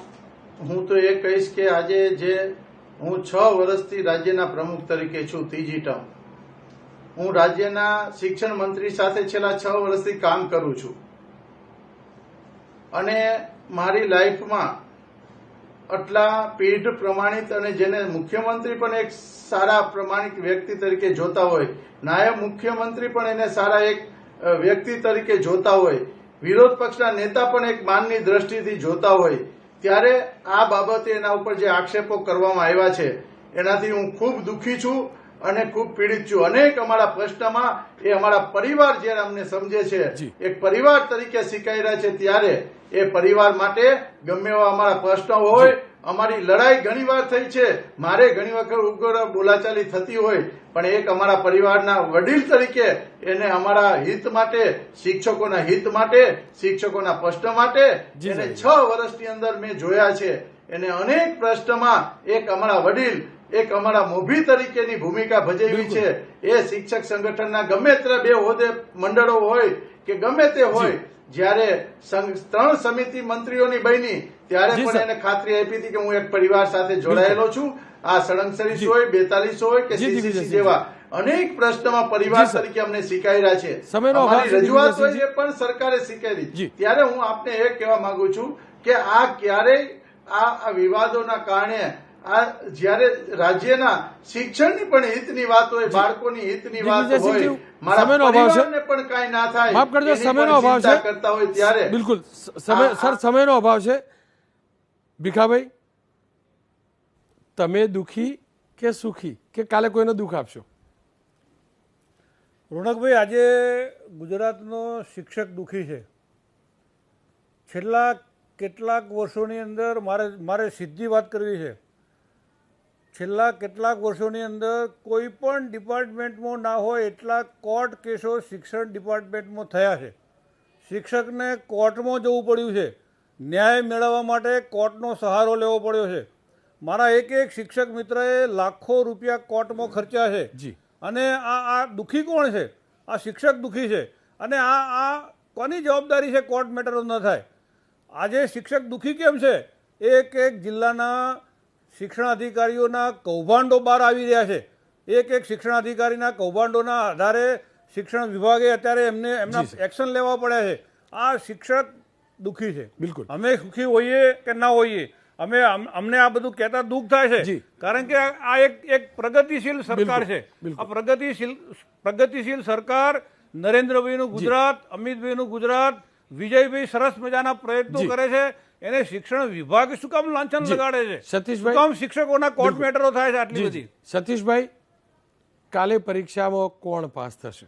હું તો એ કહીશ કે આજે જે હું 6 વર્ષથી રાજ્યના પ્રમુખ તરીકે છું, ત્રીજી ટર્મ, હું રાજ્યના શિક્ષણ મંત્રી સાથે છેલ્લા 6 વર્ષથી કામ કરું છું અને મારી લાઈફમાં આટલા પીઢ પ્રમાણિત અને જેને મુખ્યમંત્રી પણ એક સારા પ્રમાણિક વ્યક્તિ તરીકે જોતા હોય, નાયબ મુખ્યમંત્રી પણ એને સારા એક વ્યક્તિ તરીકે જોતા હોય, વિરોધ પક્ષના નેતા પણ એક માનની દ્રષ્ટિથી જોતા હોય, ત્યારે આ બાબતે એના ઉપર જે આક્ષેપો કરવામાં આવ્યા છે એનાથી હું ખૂબ દુઃખી છું અને ખૂબ પીડિત છું. અનેક અમારા પ્રશ્નમાં એ અમારા પરિવાર જ્યારે અમને સમજે છે, એક પરિવાર તરીકે શીખાઈ રહ્યા છે, ત્યારે એ પરિવાર માટે ગમે એવા અમારા પ્રશ્નો હોય, અમારી લડાઈ ઘણી વાર થઈ છે, મારે ઘણી વખત ઉગ્ર બોલાચાલી થતી હોય, પણ એક અમારા પરિવારના વડીલ તરીકે એને અમારા હિત માટે, શિક્ષકોના હિત માટે, શિક્ષકોના પ્રશ્ન માટે એને 6 વર્ષની અંદર મેં જોયા છે. એને અનેક પ્રશ્નમાં એક અમારા વડીલ, એક અમારા મોભી તરીકેની ભૂમિકા ભજવી છે. એ શિક્ષક સંગઠનના ગમે તે 2 હોદ્દે મંડળો હોય કે ગમે તે હોય, જ્યારે 3 સમિતિ મંત્રીઓની બની ત્યારે પણ એને ખાતરી આપી હતી કે હું એક પરિવાર સાથે જોડાયેલો છું. આ સળંગ હોય, 42 હોય કે સીસીસી જેવા અનેક પ્રશ્નમાં પરિવાર તરીકે અમને શીખાઈ રહ્યા છે. અમારી રજૂઆત હોય એ પણ સરકારે સ્વીકારી. ત્યારે હું આપને એ કહેવા માંગુ છું કે આ ક્યારેય આ વિવાદોના કારણે આ જ્યારે રાજ્યના શિક્ષણની પણ હિતની વાત હોય, બાળકોની હિતની વાત હોય, મારા પરિવારને પણ કાંઈ ના થાય, માફ કરજો, સમયનો અભાવ છે કરતા હોય ત્યારે બિલકુલ સર, સમયનો અભાવ છે. ભીખાભાઈ, તમે દુખી કે સુખી કે કાલે કોઈને દુઃખ આપશો? રોનકભાઈ, આજે ગુજરાતનો શિક્ષક દુઃખી છે. છેલ્લા કેટલાક વર્ષોની અંદર મારે સીધી વાત કરવી છે. છેલ્લા કેટલાક વર્ષોની અંદર કોઈ પણ ડિપાર્ટમેન્ટમાં ના હોય એટલા કોર્ટ કેસો શિક્ષણ ડિપાર્ટમેન્ટમાં થયા છે. શિક્ષકને કોર્ટમાં જવું પડ્યું છે, ન્યાય મેળવવા માટે કોર્ટનો સહારો લેવો પડ્યો છે. મારા એક શિક્ષક મિત્રએ લાખો રૂપિયા કોર્ટમાં ખર્ચ્યા છે. અને આ દુઃખી કોણ છે? આ શિક્ષક દુઃખી છે. અને આ કોની જવાબદારી છે કોર્ટ મેટરો ન થાય? આજે શિક્ષક દુઃખી કેમ છે? એક જિલ્લાના શિક્ષણાધિકારીઓના કૌભાંડો બહાર આવી રહ્યા છે. એક શિક્ષણાધિકારીના કૌભાંડોના આધારે શિક્ષણ વિભાગે અત્યારે એમના એક્શન લેવા પડ્યા છે. આ શિક્ષક દુઃખી છે. બિલકુલ, અમે સુખી હોઈએ કે ના હોઈએ, અમને આ બધું કહેતા દુઃખ થાય છે. કારણ કે આ એક પ્રગતિશીલ સરકાર છે. આ પ્રગતિશીલ સરકાર, નરેન્દ્રભાઈનું ગુજરાત, અમિતભાઈનું ગુજરાત, વિજયભાઈ સરસ મજાના પ્રયત્નો કરે છે. એને શિક્ષણ વિભાગ શું કામ લાંછન લગાડે છે? સતીશભાઈ, કામ શિક્ષકોના કોર્ટ મેટરો થાય છે આટલી બધી? સતીશભાઈ, કાલે પરીક્ષામાં કોણ પાસ થશે?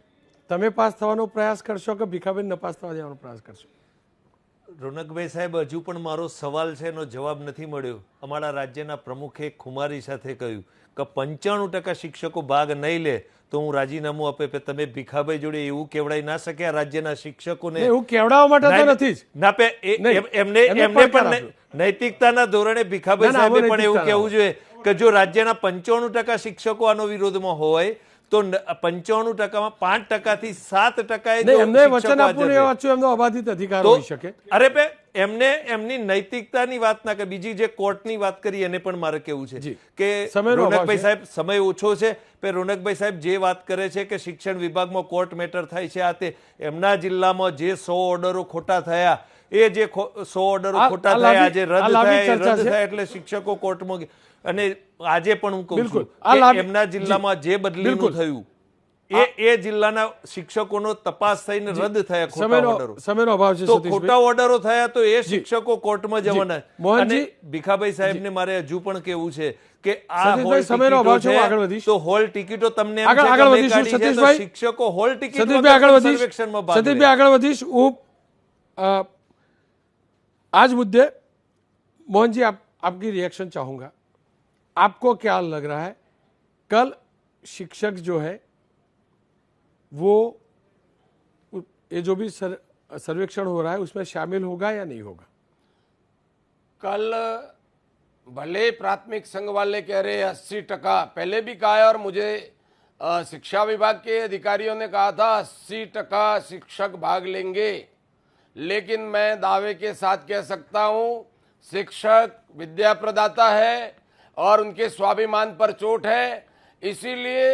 તમે પાસ થવાનો પ્રયાસ કરશો કે ભીખાબેન ન પાસ થવા દેવાનો પ્રયાસ કરશો? રોનકભાઈ સાહેબ, હજુ પણ મારો સવાલ છે એનો જવાબ નથી મળ્યો. અમારા રાજ્યના પ્રમુખે ખુમારી સાથે કહ્યું કે 95% શિક્ષકો ભાગ નહીં લે તો હું રાજીનામું આપે. તમે ભીખાભાઈ જોડે એવું કેવડાવી ના શક્યા રાજ્યના શિક્ષકોને? એવું કેવડાવવા માટે તો નથી જ. એમને પણ નૈતિકતાના ધોરણે ભીખાભાઈ સાહેબે પણ એવું કહેવું જોઈએ કે જો રાજ્યના 95% શિક્ષકો આનો વિરોધમાં હોય તો 95%માં 5%થી 7% એમને વચન આપવું નહીં વાંચ્યું, એમનો અબાધિત અધિકાર હોઈ શકે. અરે બે એમને એમની નૈતિકતાની વાત ના કે બીજી જે કોર્ટની વાત કરી એને પણ મારે કેવું છે કે રોનકભાઈ સાહેબ, સમય ઓછો છે. રોનકભાઈ સાહેબ જે વાત કરે છે કે શિક્ષણ વિભાગમાં કોર્ટ મેટર થાય છે, આ તે એમના જિલ્લામાં જે 100 ઓર્ડરો ખોટા થયા, એ જે 100 ઓર્ડરો ખોટા થયા આજે રદ થાય એટલે શિક્ષકો કોર્ટમાં. અને આજે પણ હું કહું છું એમના જિલ્લામાં જે બદલીનું થયું એ જિલ્લાના શિક્ષકોનો તપાસ થઈને રદ થયા ખોટા ઓર્ડરો. સમયનો અભાવ છે તો સતીશભાઈ. ખોટા ઓર્ડરો થયા તો એ શિક્ષકો કોર્ટમાં જવાના. મોહનજી. અને ભીખાભાઈ સાહેબને મારે હજુ પણ કેવું છે કે આ સતીશભાઈ, હોલ સમયનો અભાવ છે, હું આગળ ટિકિટો વધીશ. તો હોલ ટિકિટો તમને એમ છે કે આગળ અમે વધીશું કાઢી છે, તો સતીશભાઈ. શિક્ષકો હોલ ટિકિટ सतीश भाई आगे સર્વેક્ષણમાં ભાગ લે. सतीश भाई आगे वधीश હું आज मुद्दे मोहन जी आपकी रिएक्शन चाहूंगा. आपको क्या लग रहा है कल शिक्षक जो है वो ये जो भी सर्वेक्षण हो रहा है उसमें शामिल होगा या नहीं होगा? कल भले प्राथमिक संघ वाले कह रहे 80%, पहले भी कहा है और मुझे शिक्षा विभाग के अधिकारियों ने कहा था 80% शिक्षक भाग लेंगे, लेकिन मैं दावे के साथ कह सकता हूं शिक्षक विद्या प्रदाता है और उनके स्वाभिमान पर चोट है, इसीलिए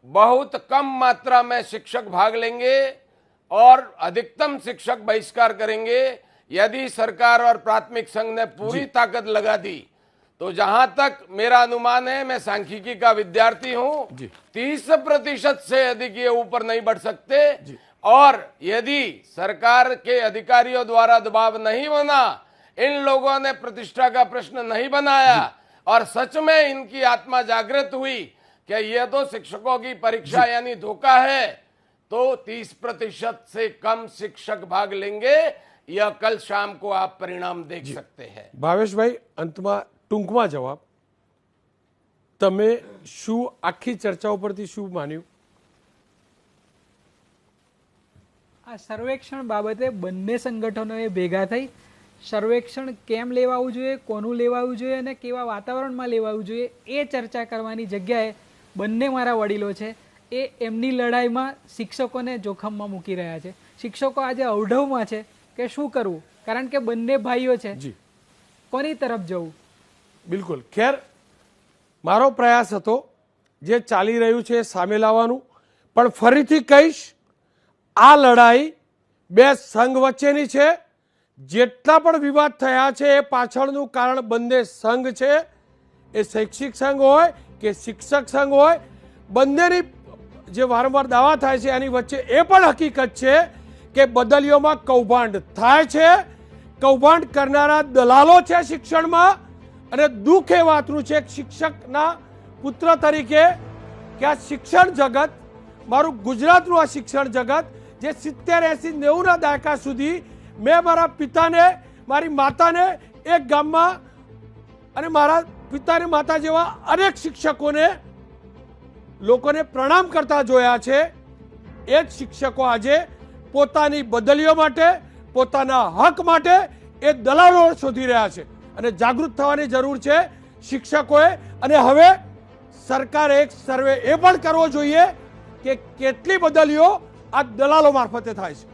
बहुत कम मात्रा में शिक्षक भाग लेंगे और अधिकतम शिक्षक बहिष्कार करेंगे. यदि सरकार और प्राथमिक संघ ने पूरी ताकत लगा दी तो जहां तक मेरा अनुमान है, मैं सांख्यिकी का विद्यार्थी हूं, 30% से अधिक ये ऊपर नहीं बढ़ सकते. और यदि सरकार के अधिकारियों द्वारा दबाव नहीं बना, इन लोगों ने प्रतिष्ठा का प्रश्न नहीं बनाया और सच में इनकी आत्मा जागृत हुई कि यह तो शिक्षकों की परीक्षा यानी धोखा है, तो 30% से कम शिक्षक भाग लेंगे. यह कल शाम को आप परिणाम देख सकते हैं. ભાવેશભાઈ, અંતમાં ટૂંકમાં જવાબ, તમે શું આખી ચર્ચાઓ પરથી શું માન્યું? આ સર્વેક્ષણ બાબતે બંને સંગઠનોએ ભેગા થઈ સર્વેક્ષણ કેમ લેવાવું જોઈએ, કોનું લેવાવું જોઈએ અને કેવા વાતાવરણમાં લેવાવું જોઈએ એ ચર્ચા કરવાની જગ્યાએ બંને મારા વડીલો છે એ એમની લડાઈમાં શિક્ષકોને જોખમમાં મૂકી રહ્યા છે. શિક્ષકો આજે અવઢવમાં છે કે શું કરવું, કારણ કે બંને ભાઈઓ છે, કોની તરફ જવું. બિલકુલ. ખેર, મારો પ્રયાસ હતો જે ચાલી રહ્યું છે એ સામે લાવવાનું, પણ ફરીથી કહીશ આ લડાઈ બે સંઘ વચ્ચેની છે. જેટલા પણ વિવાદ થયા છે એ પાછળનું કારણ બંને સંઘ છે, એ શૈક્ષિક સંઘ હોય કે શિક્ષક સંઘ હોય, બંનેની જે વારંવાર દાવા થાય છે એની વચ્ચે એ પણ હકીકત છે કે બદલીઓમાં કૌભાંડ થાય છે, કૌભાંડ કરનારા દલાલો છે શિક્ષણમાં. અને દુઃખ એ વાતનું છે શિક્ષકના પુત્ર તરીકે કે આ શિક્ષણ જગત, મારું ગુજરાતનું આ શિક્ષણ જગત જે 70, 80, 90ના દાયકા સુધી મેં મારા પિતાને, મારી માતાને એક ગામમાં અને મારા પિતાને માતા જેવા અનેક શિક્ષકોને લોકોને પ્રણામ કરતા જોયા છે. એ જ શિક્ષકો આજે પોતાની બદલીઓ માટે, પોતાના હક માટે એ દલાલો શોધી રહ્યા છે અને જાગૃત થવાની જરૂર છે શિક્ષકોએ. અને હવે સરકારે એક સર્વે એ પણ કરવો જોઈએ કે કેટલી બદલીઓ આ દલાલો મારફતે થાય છે.